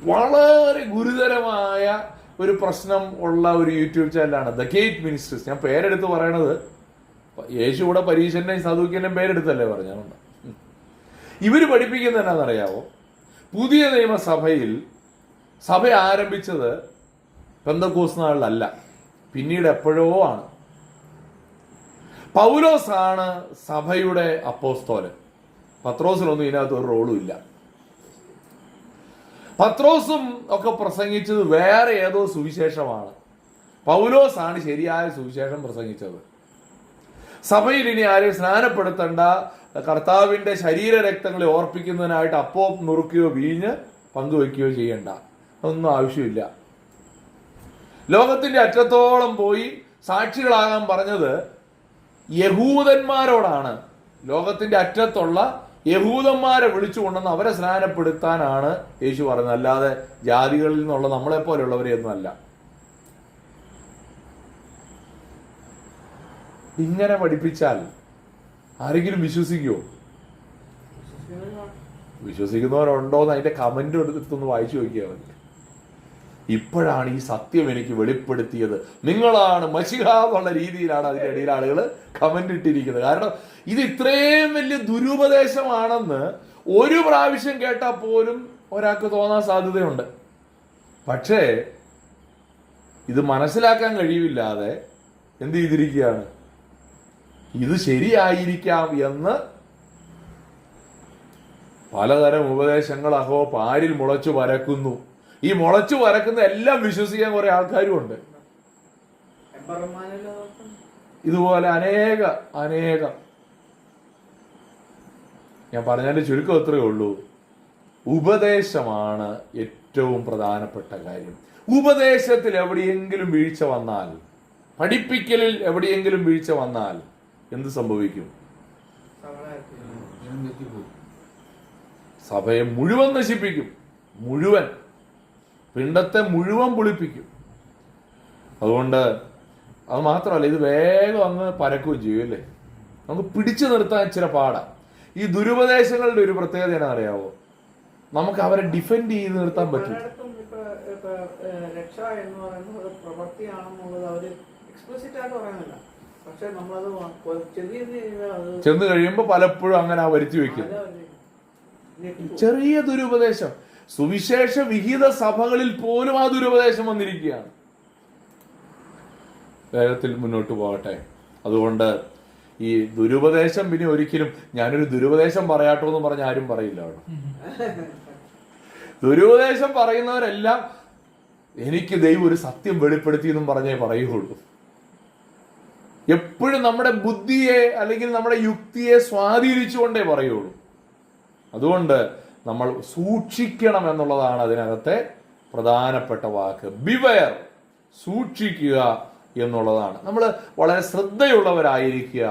വളരെ ഗുരുതരമായ ഒരു പ്രശ്നം ഉള്ള ഒരു യൂട്യൂബ് ചാനലാണ് ദ ഗേറ്റ് മിനിസ്ട്രീസ്. ഞാൻ പേരെടുത്ത് പറയണത്, യേശു കൂടെ പരീശന്റെയും സദൂക്യന്റെയും പേരെടുത്തല്ലേ പറഞ്ഞുകൊണ്ട്. ഇവര് പഠിപ്പിക്കുന്നത് എന്നാണെന്നറിയാവോ? പുതിയ നിയമസഭയിൽ സഭ ആരംഭിച്ചത് പെന്തക്കോസ്ത് നാളിലല്ല, പിന്നീട് എപ്പോഴോ ആണ്. പൗലോസാണ് സഭയുടെ അപ്പോസ്തലൻ. പത്രോസിനൊന്നും ഇതിനകത്ത് ഒരു റോളും ഇല്ല. പത്രോസും ഒക്കെ പ്രസംഗിച്ചത് വേറെ ഏതോ സുവിശേഷമാണ്. പൗലോസാണ് ശരിയായ സുവിശേഷം പ്രസംഗിച്ചത്. സഭയിൽ ഇനി ആരെയും സ്നാനപ്പെടുത്തേണ്ട, കർത്താവിന്റെ ശരീര രക്തങ്ങളെ ഓർപ്പിക്കുന്നതിനായിട്ട് അപ്പം നുറുക്കുകയോ വീഞ്ഞ് പങ്കുവെക്കുകയോ ചെയ്യണ്ട, അതൊന്നും ആവശ്യമില്ല. ലോകത്തിന്റെ അറ്റത്തോളം പോയി സാക്ഷികളാകാൻ പറഞ്ഞത് യഹൂദന്മാരോടാണ്. ലോകത്തിന്റെ അറ്റത്തുള്ള യഹൂദന്മാരെ വിളിച്ചുകൊണ്ടെന്ന് അവരെ സ്നാനപ്പെടുത്താനാണ് യേശു പറഞ്ഞത്, അല്ലാതെ ജാതികളിൽ നിന്നുള്ള നമ്മളെ പോലെയുള്ളവരെയൊന്നും അല്ല. ഇങ്ങനെ പഠിപ്പിച്ചാൽ ആരെങ്കിലും വിശ്വസിക്കുമോ? വിശ്വസിക്കുന്നവരുണ്ടോന്ന് അതിന്റെ കമന്റ് എടുത്തൊന്ന് വായിച്ചു നോക്കിയാൽ മതി. ഇപ്പോഴാണ് ഈ സത്യം എനിക്ക് വെളിപ്പെടുത്തിയത്, നിങ്ങളാണ് മശിഹ എന്നുള്ള രീതിയിലാണ് അതിന്റെ ഇടയിൽ ആളുകൾ കമന്റ് ഇട്ടിരിക്കുന്നത്. കാരണം ഇത് ഇത്രയും വലിയ ദുരുപദേശമാണെന്ന് ഒരു പ്രാവശ്യം കേട്ടാൽ പോലും ഒരാൾക്ക് തോന്നാൻ സാധ്യതയുണ്ട്. പക്ഷേ ഇത് മനസ്സിലാക്കാൻ കഴിയില്ലാതെ എന്ത് ചെയ്തിരിക്കുകയാണ്? ഇത് ശരിയായിരിക്കാം എന്ന് പലതരം ഉപദേശങ്ങൾ അഹോ പാരിൽ മുളച്ചു പരക്കുന്നു. ഈ മുളച്ചു പരക്കുന്ന എല്ലാം വിശ്വസിക്കാൻ കുറെ ആൾക്കാരും ഉണ്ട്. ഇതുപോലെ അനേകം ഞാൻ പറഞ്ഞതിന്റെ ചുരുക്കം എത്രയേ ഉള്ളൂ. ഉപദേശമാണ് ഏറ്റവും പ്രധാനപ്പെട്ട കാര്യം. ഉപദേശത്തിൽ എവിടെയെങ്കിലും വീഴ്ച വന്നാൽ, പഠിപ്പിക്കലിൽ എവിടെയെങ്കിലും വീഴ്ച വന്നാൽ എന്ത് സംഭവിക്കും? സഭയെ മുഴുവൻ നശിപ്പിക്കും. മുഴുവൻ പിണ്ടത്തെ മുഴുവൻ പൊളിപ്പിക്കും. അതുകൊണ്ട് അത് മാത്രമല്ല, ഇത് വേഗം അങ്ങ് പരക്കുകയും ചെയ്യും അല്ലേ. നമുക്ക് പിടിച്ചു നിർത്താൻ ഇച്ചിരി പാടാ. ഈ ദുരുപദേശങ്ങളുടെ ഒരു പ്രത്യേകത എന്നാ അറിയാവോ? നമുക്ക് അവരെ ഡിഫെൻഡ് ചെയ്ത് നിർത്താൻ പറ്റും. രക്ഷ എന്ന് പറയുന്നത് പ്രവൃത്തിയാണെന്നുള്ളത് അവര് എക്സ്പ്ലിസിറ്റ് ആയിട്ട് പറയുന്നില്ല. പക്ഷെ നമ്മളത് ചെന്ന് കഴിയുമ്പോ പലപ്പോഴും അങ്ങനെ വരുത്തി വെക്കും. ചെറിയ ദുരുപദേശം, സുവിശേഷ വിഹിത സഭകളിൽ പോലും ആ ദുരുപദേശം വന്നിരിക്കുകയാണ്. വേഗത്തിൽ മുന്നോട്ട് പോകട്ടെ. അതുകൊണ്ട് ഈ ദുരുപദേശം പിന്നെ ഒരിക്കലും ഞാനൊരു ദുരുപദേശം പറയാട്ടോ എന്ന് പറഞ്ഞ ആരും പറയില്ല അവിടെ. ദുരുപദേശം പറയുന്നവരെല്ലാം എനിക്ക് ദൈവം ഒരു സത്യം വെളിപ്പെടുത്തി എന്നും പറഞ്ഞേ പറയുള്ളൂ. എപ്പോഴും നമ്മുടെ ബുദ്ധിയെ അല്ലെങ്കിൽ നമ്മുടെ യുക്തിയെ സ്വാധീനിച്ചുകൊണ്ടേ പറയുള്ളൂ. അതുകൊണ്ട് നമ്മൾ സൂക്ഷിക്കണം എന്നുള്ളതാണ് അതിനകത്തെ പ്രധാനപ്പെട്ട വാക്ക്. ബിവെയർ, സൂക്ഷിക്കുക എന്നുള്ളതാണ്. നമ്മൾ വളരെ ശ്രദ്ധയുള്ളവരായിരിക്കുക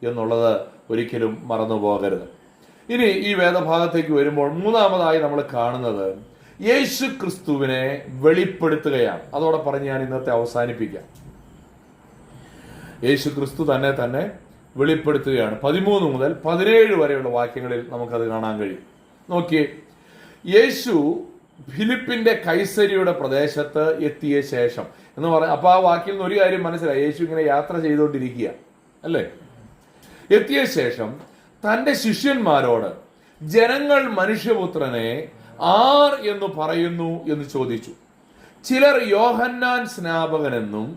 എന്നുള്ളത് ഒരിക്കലും മറന്നു പോകരുത്. ഇനി ഈ വേദഭാഗത്തേക്ക് വരുമ്പോൾ മൂന്നാമതായി നമ്മൾ കാണുന്നത് യേശു ക്രിസ്തുവിനെ വെളിപ്പെടുത്തുകയാണ്. അതോടെ പറഞ്ഞ് ഞാൻ ഇന്നത്തെ അവസാനിപ്പിക്കാം. യേശു ക്രിസ്തു തന്നെ വെളിപ്പെടുത്തുകയാണ്. 13 മുതൽ 17 വരെയുള്ള വാക്യങ്ങളിൽ നമുക്കത് കാണാൻ കഴിയും. നോക്കിയേ, യേശു ഫിലിപ്പിന്റെ കൈസരിയുടെ പ്രദേശത്ത് എത്തിയ ശേഷം എന്ന് പറയാം. അപ്പൊ ആ വാക്കിൽ നിന്ന് ഒരു കാര്യം മനസ്സിലായി, യേശു ഇങ്ങനെ യാത്ര ചെയ്തുകൊണ്ടിരിക്കുക അല്ലേ. എത്തിയ ശേഷം തന്റെ ശിഷ്യന്മാരോട് ജനങ്ങൾ മനുഷ്യപുത്രനെ ആർ എന്ന് പറയുന്നു എന്ന് ചോദിച്ചു. ചിലർ യോഹന്നാൻ സ്നാപകനെന്നും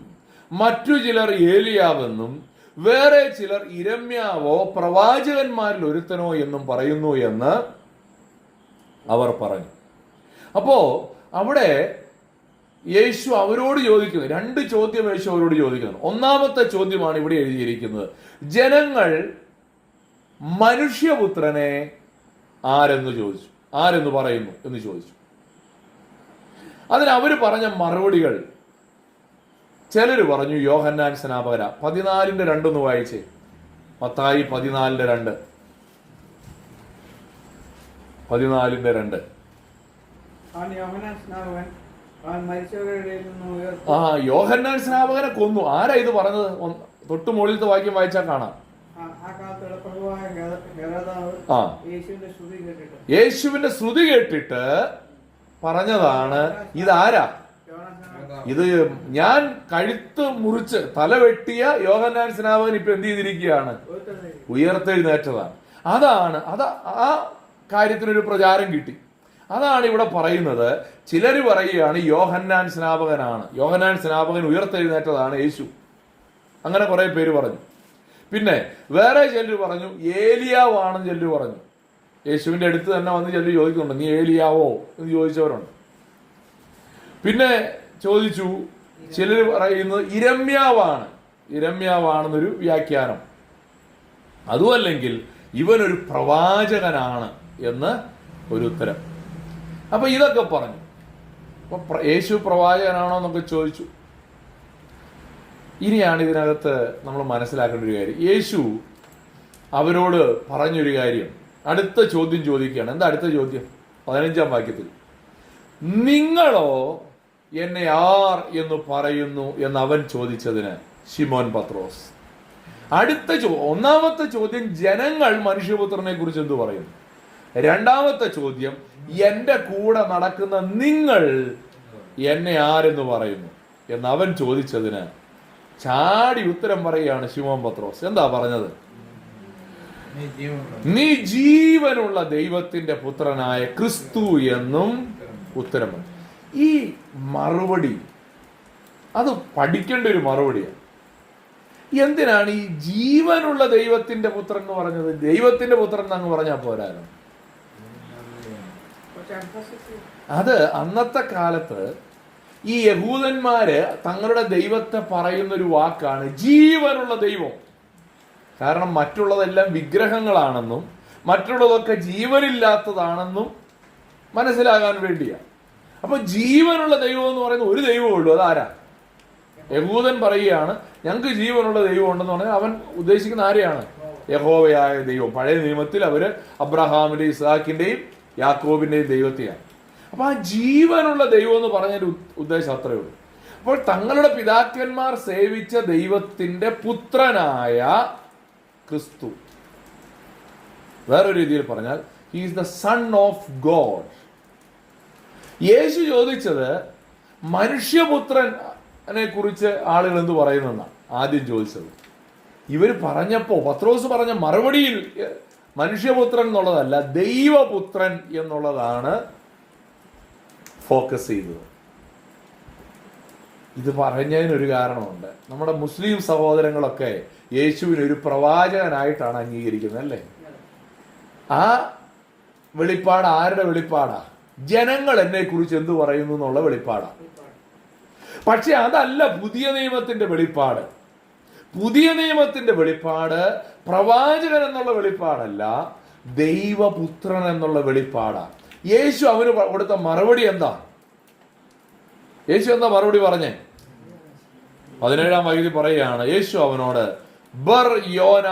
മറ്റു ചിലർ ഏലിയാവെന്നും വേറെ ചിലർ ഇരമ്യാവോ പ്രവാചകന്മാരിൽ ഒരുത്തനോ എന്നും പറയുന്നു എന്ന് അവർ പറഞ്ഞു. അപ്പോ അവിടെ യേശു അവരോട് ചോദിക്കുന്നു, 2 ചോദ്യം യേശു അവരോട് ചോദിക്കുന്നു. ഒന്നാമത്തെ ചോദ്യമാണ് ഇവിടെ എഴുതിയിരിക്കുന്നത്, ജനങ്ങൾ മനുഷ്യപുത്രനെ ആരെന്ന് ചോദിച്ചു, ആരെന്ന് പറയുന്നു എന്ന് ചോദിച്ചു. അതിന് അവര് പറഞ്ഞ മറുപടികൾ, ചിലര് പറഞ്ഞു യോഹന്നാൻ സ്നാപകന. 14:2 ഒന്ന് വായിച്ചേ. മത്തായി 14:2. 14:2. യോഹന്നാൻ സ്നാപകനെ കൊന്നു. ആരാ ഇത് പറഞ്ഞത്? തൊട്ട് മുകളിലത്തെ വാക്യം വായിച്ചാൽ കാണാം. യേശുവിന്റെ ശ്രുതി കേട്ടിട്ട് പറഞ്ഞതാണ്. ഇതാരാ? ഇത് ഞാൻ കഴുത്ത് മുറിച്ച് തല വെട്ടിയ യോഹന്നാൻ സ്നാപകൻ ഇപ്പൊ എന്ത് ചെയ്തിരിക്കുകയാണ്? ഉയർത്തെഴുന്നേറ്റതാണ്. ആ കാര്യത്തിനൊരു പ്രചാരം കിട്ടി. അതാണ് ഇവിടെ പറയുന്നത്. ചിലര് പറയുകയാണ് യോഹന്നാൻ സ്നാപകനാണ്, യോഹന്നാൻ സ്നാപകൻ ഉയർത്തെഴുന്നേറ്റതാണ് യേശു. അങ്ങനെ കുറെ പേര് പറഞ്ഞു. പിന്നെ വേറെ ചിലർ പറഞ്ഞു ഏലിയാവാണെന്ന് ചിലർ പറഞ്ഞു. യേശുവിന്റെ അടുത്ത് തന്നെ വന്ന് ചിലർ ചോദിക്കുന്നുണ്ട്, നീ ഏലിയാവോ എന്ന് ചോദിച്ചവരുണ്ട്. പിന്നെ ചോദിച്ചു, ചിലർ പറയുന്നത് ഇരമ്യാവാണെന്നൊരു വ്യാഖ്യാനം. അതുമല്ലെങ്കിൽ ഇവനൊരു പ്രവാചകനാണ് എന്ന് ഒരു ഉത്തരം. അപ്പൊ ഇതൊക്കെ പറഞ്ഞു. അപ്പൊ യേശു പ്രവാചകനാണോ എന്നൊക്കെ ചോദിച്ചു. ഇനിയാണ് ഇതിനകത്ത് നമ്മൾ മനസ്സിലാക്കേണ്ട ഒരു കാര്യം. യേശു അവരോട് പറഞ്ഞൊരു കാര്യം, അടുത്ത ചോദ്യം ചോദിക്കുകയാണ്. എന്താ അടുത്ത ചോദ്യം? 15-ാം വാക്യത്തിൽ, നിങ്ങളോ എന്നെ ആർ എന്ന് പറയുന്നു എന്ന് അവൻ ചോദിച്ചതിന് ശിമോൻ പത്രോസ്. ഒന്നാമത്തെ ചോദ്യം ജനങ്ങൾ മനുഷ്യപുത്രനെ കുറിച്ച് എന്തു പറയുന്നു. രണ്ടാമത്തെ ചോദ്യം, എന്റെ കൂടെ നടക്കുന്ന നിങ്ങൾ എന്നെ ആരെന്ന് പറയുന്നു എന്ന് അവൻ ചോദിച്ചതിന് ചാടി ഉത്തരം പറയുകയാണ് ശിമോൻ പത്രോസ്. എന്താ പറഞ്ഞത്? നീ ജീവനുള്ള ദൈവത്തിന്റെ പുത്രനായ ക്രിസ്തു എന്നും ഉത്തരം. ഈ മറുപടി അത് പഠിക്കേണ്ട ഒരു മറുപടിയാണ്. എന്തിനാണ് ഈ ജീവനുള്ള ദൈവത്തിന്റെ പുത്രൻ എന്ന് പറഞ്ഞത്? ദൈവത്തിന്റെ പുത്രൻ എന്നങ്ങ് പറഞ്ഞാൽ പോരായിരുന്നു? അത് അന്നത്തെ കാലത്ത് ഈ യഹൂദന്മാര് തങ്ങളുടെ ദൈവത്തെ പറയുന്നൊരു വാക്കാണ് ജീവനുള്ള ദൈവം. കാരണം മറ്റുള്ളതെല്ലാം വിഗ്രഹങ്ങളാണെന്നും മറ്റുള്ളതൊക്കെ ജീവനില്ലാത്തതാണെന്നും മനസ്സിലാകാൻ വേണ്ടിയാണ്. അപ്പൊ ജീവനുള്ള ദൈവം എന്ന് പറയുന്ന ഒരു ദൈവമേ ഉള്ളൂ. അതാരാ? യഹൂദൻ പറയുകയാണ് ഞങ്ങൾക്ക് ജീവനുള്ള ദൈവം ഉണ്ടെന്ന് പറഞ്ഞാൽ അവൻ ഉദ്ദേശിക്കുന്ന ആരെയാണ്? യഹോവയായ ദൈവം. പഴയ നിയമത്തിൽ അവര് അബ്രഹാമിന്റെയും ഇസ്ഹാക്കിന്റെയും യാക്കോബിന്റെയും ദൈവത്തെയാണ്. അപ്പൊ ആ ജീവനുള്ള ദൈവം എന്ന് പറഞ്ഞൊരു ഉദ്ദേശം അത്രയേ ഉള്ളൂ. അപ്പോൾ തങ്ങളുടെ പിതാക്കന്മാർ സേവിച്ച ദൈവത്തിന്റെ പുത്രനായ ക്രിസ്തു, വേറൊരു രീതിയിൽ പറഞ്ഞാൽ he is the son of God. യേശു ചോദിച്ചത് മനുഷ്യപുത്രനെ കുറിച്ച് ആളുകൾ എന്ത് പറയുന്നെന്നാണ് ആദ്യം ചോദിച്ചത്. ഇവർ പറഞ്ഞപ്പോ പത്രോസ് പറഞ്ഞ മറുപടിയിൽ മനുഷ്യപുത്രൻ എന്നുള്ളതല്ല, ദൈവപുത്രൻ എന്നുള്ളതാണ് ഫോക്കസ് ചെയ്തത്. ഇത് പറഞ്ഞതിനൊരു കാരണമുണ്ട്. നമ്മുടെ മുസ്ലിം സഹോദരങ്ങളൊക്കെ യേശുവിനെ ഒരു പ്രവാചകനായിട്ടാണ് അംഗീകരിക്കുന്നത്, അല്ലേ? ആ വെളിപ്പാട് ആരുടെ വെളിപ്പാടാ? ജനങ്ങൾ എന്നെ കുറിച്ച് എന്ത് പറയുന്നു എന്നുള്ള വെളിപ്പാടാ. പക്ഷെ അതല്ല പുതിയ നിയമത്തിന്റെ വെളിപ്പാട്. പുതിയ നിയമത്തിന്റെ വെളിപ്പാട് പ്രവാചകൻ എന്നുള്ള വെളിപ്പാടല്ല, ദൈവപുത്രൻ എന്നുള്ള വെളിപ്പാടാ. യേശു അവന് കൊടുത്ത മറുപടി എന്താ? യേശു എന്താ മറുപടി പറഞ്ഞേ? 17-ാം വാക്യത്തിൽ പറയുകയാണ്, യേശു അവനോട് ബർ യോന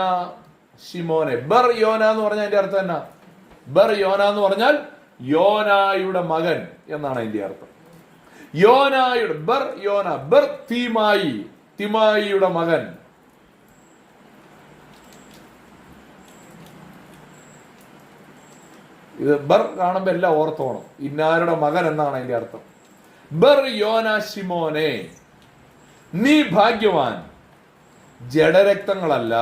ശിമോനെ. ബർ യോന എന്ന് പറഞ്ഞാൽ അതിന്റെ അർത്ഥം എന്നാ? ബർ യോന എന്ന് പറഞ്ഞാൽ യോനായുടെ മകൻ എന്നാണ് അതിന്റെ അർത്ഥം. യോനായുടെ ബർ യോന, ബർ തീമായി, തിമായിയുടെ മകൻ. ഇത് ബർ കാണുമ്പോ എല്ലാം ഓർത്തോണം, ഇന്നാരുടെ മകൻ എന്നാണ് അതിന്റെ അർത്ഥം. ബർ യോന ശിമോനെ, നീ ഭാഗ്യവാൻ, ജഡരക്തങ്ങളല്ല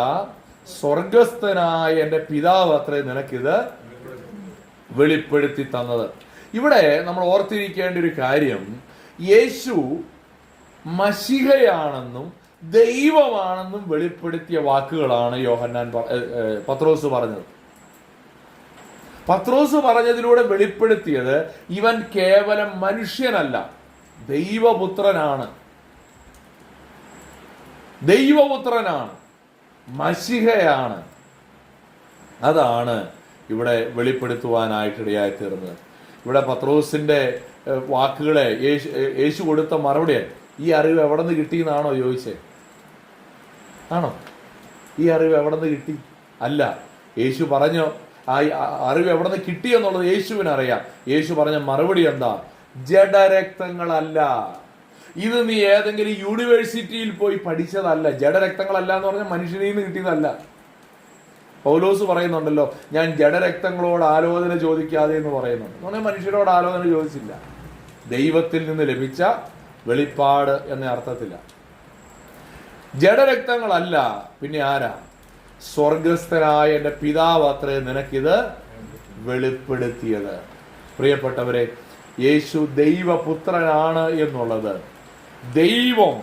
സ്വർഗസ്ഥനായ എന്റെ പിതാവ് അത്രേ നിനക്കിത് വെളിപ്പെടുത്തി തന്നത്. ഇവിടെ നമ്മൾ ഓർത്തിരിക്കേണ്ട ഒരു കാര്യം, യേശു മശിഹയാണെന്നും ദൈവമാണെന്നും വെളിപ്പെടുത്തിയ വാക്കുകളാണ് പത്രോസ് പറഞ്ഞത്. പത്രോസ് പറഞ്ഞതിലൂടെ വെളിപ്പെടുത്തിയത് ഇവൻ കേവലം മനുഷ്യനല്ല, ദൈവപുത്രനാണ്. ദൈവപുത്രനാണ്, മശിഹയാണ്. അതാണ് ഇവിടെ വെളിപ്പെടുത്തുവാനായിട്ടിടയായി തീർന്നത്. ഇവിടെ പത്രോസിന്റെ വാക്കുകളെ യേശു കൊടുത്ത മറുപടി, ഈ അറിവ് എവിടെ നിന്ന് കിട്ടിയെന്നാണോ ചോദിച്ചേ? ആണോ? ഈ അറിവ് എവിടെ നിന്ന് കിട്ടി? അല്ല. യേശു പറഞ്ഞോ ആ അറിവ് എവിടെ നിന്ന് കിട്ടിയെന്നുള്ളത് യേശുവിനറിയാം. യേശു പറഞ്ഞ മറുപടി എന്താ? ജഡരക്തങ്ങളല്ല. ഇത് നീ ഏതെങ്കിലും യൂണിവേഴ്സിറ്റിയിൽ പോയി പഠിച്ചതല്ല. ജഡരക്തങ്ങളല്ല എന്ന് പറഞ്ഞാൽ മനുഷ്യനിൽ നിന്ന് കിട്ടിയതല്ല. പൗലോസ് പറയുന്നുണ്ടല്ലോ, ഞാൻ ജഡരക്തങ്ങളോട് ആലോചന ചോദിക്കാതെ എന്ന് പറയുന്നുണ്ട്. എന്ന് പറഞ്ഞാൽ മനുഷ്യരോട് ആലോചന ചോദിച്ചില്ല, ദൈവത്തിൽ നിന്ന് ലഭിച്ച വെളിപ്പാട് എന്ന അർത്ഥത്തില്ല. ജഡരക്തങ്ങളല്ല, പിന്നെ ആരാ? സ്വർഗസ്ഥനായ എന്റെ പിതാവ് അത്രേ നിനക്കിത് വെളിപ്പെടുത്തിയത്. പ്രിയപ്പെട്ടവരെ, യേശു ദൈവപുത്രനാണ് എന്നുള്ളത് ദൈവം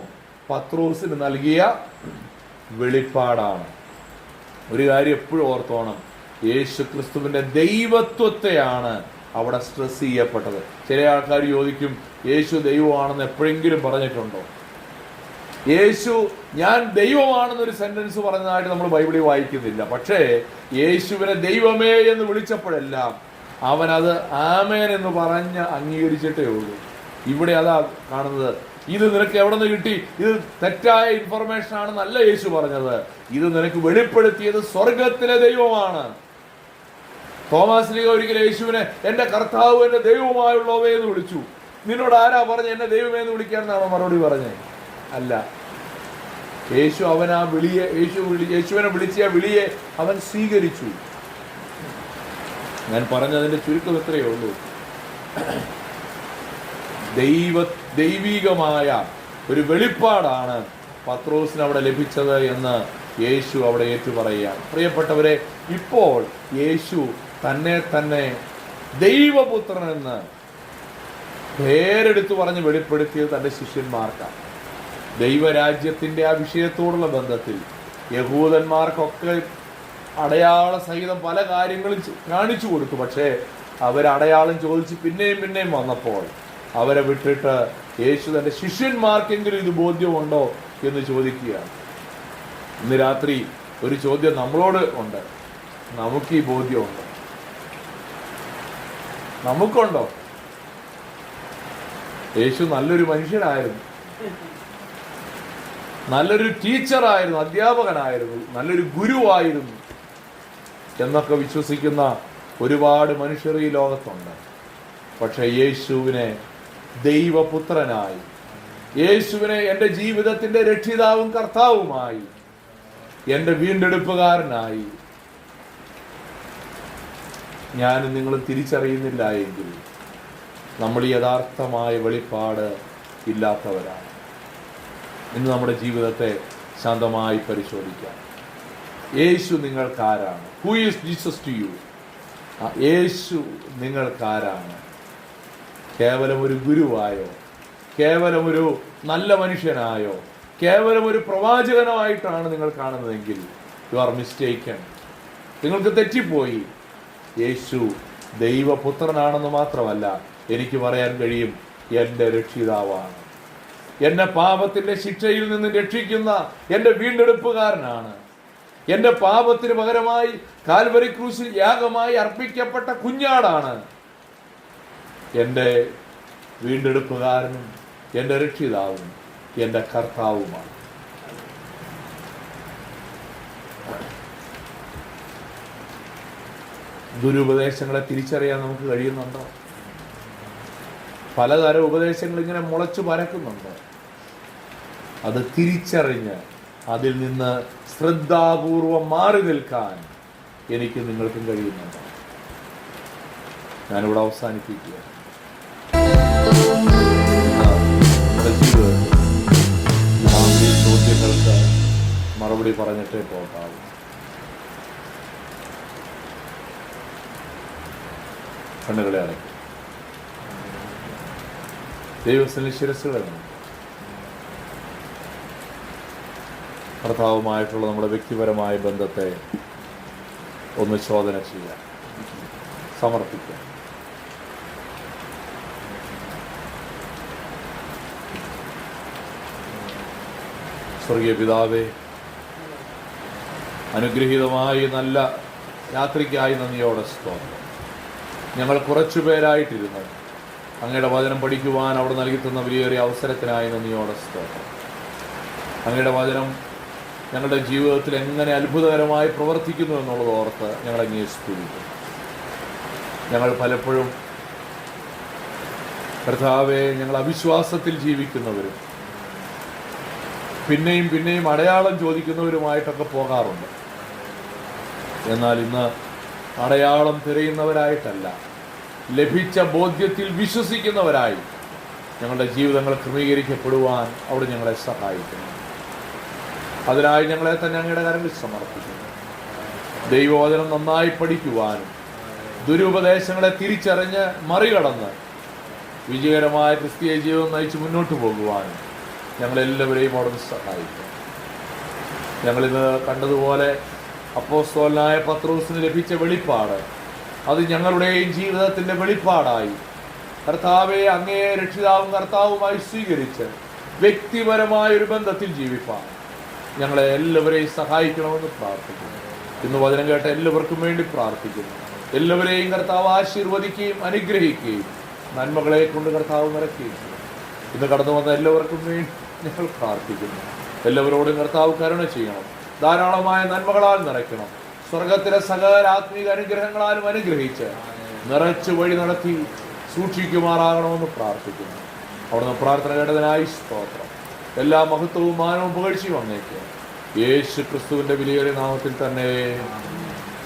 പത്രോസിന് നൽകിയ വെളിപ്പാടാണ്. ഒരു കാര്യം എപ്പോഴും ഓർത്തോണം, യേശു ക്രിസ്തുവിന്റെ ദൈവത്വത്തെയാണ് അവിടെ സ്ട്രെസ് ചെയ്യപ്പെട്ടത്. ചില ആൾക്കാർ ചോദിക്കും, യേശു ദൈവമാണെന്ന് എപ്പോഴെങ്കിലും പറഞ്ഞിട്ടുണ്ടോ? യേശു ഞാൻ ദൈവമാണെന്നൊരു സെന്റൻസ് പറഞ്ഞതായിട്ട് നമ്മൾ ബൈബിളിൽ വായിക്കുന്നില്ല. പക്ഷേ യേശുവിനെ ദൈവമേ എന്ന് വിളിച്ചപ്പോഴെല്ലാം അവനത് ആമേൻ എന്ന് പറഞ്ഞ് അംഗീകരിച്ചിട്ടേ ഉള്ളൂ. ഇവിടെ അതാ കാണുന്നത്. ഇത് നിനക്ക് എവിടെ നിന്ന് കിട്ടി? ഇത് തെറ്റായ ഇൻഫർമേഷൻ ആണെന്നല്ല യേശു പറഞ്ഞത്. ഇത് നിനക്ക് വെളിപ്പെടുത്തിയത് സ്വർഗത്തിലെ ദൈവമാണ്. തോമാസ് ലീഗ ഒരിക്കൽ യേശുവിനെ എന്റെ കർത്താവ് എന്റെ ദൈവമായുള്ളവേ എന്ന് വിളിച്ചു. നിന്നോട് ആരാ പറഞ്ഞ എന്നെ ദൈവമേ എന്ന് വിളിക്കാമെന്നാണോ മറുപടി പറഞ്ഞേ? അല്ല. യേശു അവൻ ആ വിളിയെ യേശുവിനെ വിളിച്ച വിളിയെ അവൻ സ്വീകരിച്ചു. ഞാൻ പറഞ്ഞതിന്റെ ചുരുക്കം എത്രയേ ഉള്ളൂ. ദൈവികമായ ഒരു വെളിപ്പാടാണ് പത്രോസിന് അവിടെ ലഭിച്ചത് എന്ന് യേശു അവിടെ ഏറ്റുപറയുകയാണ്. പ്രിയപ്പെട്ടവരെ, ഇപ്പോൾ യേശു തന്നെ ദൈവപുത്രനെന്ന് പേരെടുത്തു പറഞ്ഞ് വെളിപ്പെടുത്തിയത് തൻ്റെ ശിഷ്യന്മാർക്കാണ്. ദൈവരാജ്യത്തിൻ്റെ ആ വിഷയത്തോടുള്ള ബന്ധത്തിൽ യഹൂദന്മാർക്കൊക്കെ അടയാള സഹിതം പല കാര്യങ്ങളും കാണിച്ചു കൊടുത്തു. പക്ഷേ അവരടയാളം ചോദിച്ച് പിന്നെയും പിന്നെയും വന്നപ്പോൾ അവരെ വിട്ടിട്ട് യേശു തൻ്റെ ശിഷ്യന്മാർക്കെങ്കിലും ഇത് ബോധ്യമുണ്ടോ എന്ന് ചോദിക്കുകയാണ്. ഇന്ന് രാത്രി ഒരു ചോദ്യം നമ്മളോട് ഉണ്ട്. നമുക്ക് ഈ ബോധ്യമുണ്ടോ? നമുക്കുണ്ടോ? യേശു നല്ലൊരു മനുഷ്യനായിരുന്നു, നല്ലൊരു ടീച്ചറായിരുന്നു, അധ്യാപകനായിരുന്നു, നല്ലൊരു ഗുരുവായിരുന്നു എന്നൊക്കെ വിശ്വസിക്കുന്ന ഒരുപാട് മനുഷ്യർ ഈ ലോകത്തുണ്ട്. പക്ഷെ യേശുവിനെ ദൈവപുത്രനായി, യേശുവിനെ എൻ്റെ ജീവിതത്തിൻ്റെ രക്ഷിതാവും കർത്താവുമായി, എൻ്റെ വീണ്ടെടുപ്പുകാരനായി ഞാനും നിങ്ങളും തിരിച്ചറിയുന്നില്ല എങ്കിൽ നമ്മൾ യഥാർത്ഥമായ വെളിപ്പാട് ഇല്ലാത്തവരാണ്. ഇന്ന് നമ്മുടെ ജീവിതത്തെ ശാന്തമായി പരിശോധിക്കാം. യേശു നിങ്ങൾക്കാരാണ്? Who is Jesus to you? യേശു നിങ്ങൾക്കാരാണ്? കേവലം ഒരു ഗുരുവായോ, കേവലം ഒരു നല്ല മനുഷ്യനായോ, കേവലം ഒരു പ്രവാചകനായിട്ടാണ് നിങ്ങൾ കാണുന്നതെങ്കിൽ യു ആർ മിസ്റ്റേക്കൺ. നിങ്ങൾക്ക് തെറ്റിപ്പോയി. യേശു ദൈവപുത്രനാണെന്ന് മാത്രമല്ല, എനിക്ക് പറയാൻ കഴിയും, എൻ്റെ രക്ഷിതാവാണ്. എന്നെ പാപത്തിന്റെ ശിക്ഷയിൽ നിന്ന് രക്ഷിക്കുന്ന എൻ്റെ വീണ്ടെടുപ്പുകാരനാണ്. എൻ്റെ പാപത്തിന് പകരമായി കാൽവരി ക്രൂശിൽ യാഗമായി അർപ്പിക്കപ്പെട്ട കുഞ്ഞാടാണ് എൻ്റെ വീണ്ടെടുപ്പുകാരനും എൻ്റെ രക്ഷിതാവും എൻ്റെ കർത്താവുമാണ്. ദുരുപദേശങ്ങളെ തിരിച്ചറിയാൻ നമുക്ക് കഴിയുന്നുണ്ടോ? പലതരം ഉപദേശങ്ങൾ ഇങ്ങനെ മുളച്ചു പരക്കുന്നുണ്ട്. അത് തിരിച്ചറിഞ്ഞ് അതിൽ നിന്ന് ശ്രദ്ധാപൂർവം മാറി നിൽക്കാൻ എനിക്ക് നിങ്ങൾക്കും കഴിയുന്നുണ്ട്. ഞാനിവിടെ അവസാനിപ്പിക്കുക. ചോദ്യങ്ങൾക്ക് മറുപടി പറഞ്ഞിട്ടേ പോകാവൂ. കണ്ണുകളെ അടയ്ക്കും. ദൈവസ്ഥനിൽ ശിരസ്സുകളാണ്. കർത്താവുമായിട്ടുള്ള നമ്മുടെ വ്യക്തിപരമായ ബന്ധത്തെ ഒന്ന് ചോദന ചെയ്യാം, സമർപ്പിക്കാം. സ്വർഗീയ പിതാവേ, അനുഗ്രഹീതമായി നല്ല യാത്രയ്ക്കായി നന്ദിയോടെ സ്തോത്രം. ഞങ്ങൾ കുറച്ചു പേരായിട്ടിരുന്നു അങ്ങയുടെ വചനം പഠിക്കുവാൻ അവിടെ നൽകി തന്ന വലിയേറിയ അവസരത്തിനായി നന്ദിയോടെ സ്തോത്രം. അങ്ങയുടെ വചനം ഞങ്ങളുടെ ജീവിതത്തിൽ എങ്ങനെ അത്ഭുതകരമായി പ്രവർത്തിക്കുന്നു എന്നുള്ളത് ഓർത്ത് ഞങ്ങൾ അങ്ങേ സ്തുതിക്കുന്നു. ഞങ്ങൾ പലപ്പോഴും കർത്താവെ, ഞങ്ങൾ അവിശ്വാസത്തിൽ ജീവിക്കുന്നവരും പിന്നെയും പിന്നെയും അടയാളം ചോദിക്കുന്നവരുമായിട്ടൊക്കെ പോകാറുണ്ട്. എന്നാൽ ഇന്ന് അടയാളം തിരയുന്നവരായിട്ടല്ല, ലഭിച്ച ബോധ്യത്തിൽ വിശ്വസിക്കുന്നവരായി ഞങ്ങളുടെ ജീവിതങ്ങൾ ക്രമീകരിക്കപ്പെടുവാൻ അവിടെ ഞങ്ങളെ സഹായിക്കുന്നു. അതിനായി ഞങ്ങളെ തന്നെ അങ്ങയുടെ കരങ്ങളിൽ സമർപ്പിക്കുന്നു. ദൈവവചനം നന്നായി പഠിക്കുവാനും ദുരുപദേശങ്ങളെ തിരിച്ചറിഞ്ഞ് മറികടന്ന് വിജയകരമായ ക്രിസ്തീയ ജീവിതം നയിച്ച് മുന്നോട്ട് പോകുവാനും ഞങ്ങളെല്ലാവരെയും അവിടെ സഹായിക്കും. ഞങ്ങളിന്ന് കണ്ടതുപോലെ അപ്പോസ്തലനായ പത്രോസിന് ലഭിച്ച വെളിപ്പാട്, അത് ഞങ്ങളുടെയും ജീവിതത്തിൻ്റെ വെളിപ്പാടായി കർത്താവെ അങ്ങേ രക്ഷിതാവും കർത്താവുമായി സ്വീകരിച്ച് വ്യക്തിപരമായ ഒരു ബന്ധത്തിൽ ജീവിപ്പാൻ ഞങ്ങളെ എല്ലാവരെയും സഹായിക്കണമെന്ന് പ്രാർത്ഥിക്കുന്നു. ഇന്ന് വചനം കേട്ട എല്ലാവർക്കും വേണ്ടി പ്രാർത്ഥിക്കുന്നു. എല്ലാവരെയും കർത്താവ് ആശീർവദിക്കുകയും അനുഗ്രഹിക്കുകയും നന്മകളെ കൊണ്ട് കർത്താവ് നിറയ്ക്കുകയും ചെയ്യും. ഇന്ന് കടന്നു വന്ന എല്ലാവർക്കും വേണ്ടി ഞങ്ങൾ പ്രാർത്ഥിക്കുന്നു. എല്ലാവരോടും കർത്താവ് കരുണ ചെയ്യണം, ധാരാളമായ നന്മകളാൽ നിറയ്ക്കണം, സ്വർഗത്തിലെ സകല ആത്മീക അനുഗ്രഹങ്ങളാലും അനുഗ്രഹിച്ച് നിറച്ച് വഴി നടത്തി സൂക്ഷിക്കുമാറാകണമെന്ന് പ്രാർത്ഥിക്കുന്നു. അവിടുന്ന് പ്രാർത്ഥന കേട്ടതിനായി സ്തോത്രം. എല്ലാ മഹത്വവും മാനവും പുകഴ്ചയും വന്നേക്ക് യേശു ക്രിസ്തുവിന്റെ വിലയേറിയ നാമത്തിൽ തന്നെ.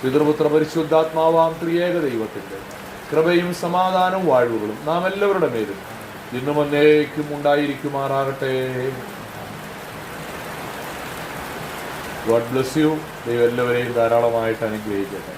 പിതൃപുത്ര പരിശുദ്ധാത്മാവാം ത്രിയേക ദൈവത്തിന്റെ കൃപയും സമാധാനവും വാഴ്വുകളും നാം എല്ലാവരുടെ മേലും ഇന്നും എന്നേക്കും ഉണ്ടായിരിക്കുമാറാകട്ടെ. God bless you. ദൈവം എല്ലാവരെയും ധാരാളമായിട്ട് അനുഗ്രഹിക്കട്ടെ.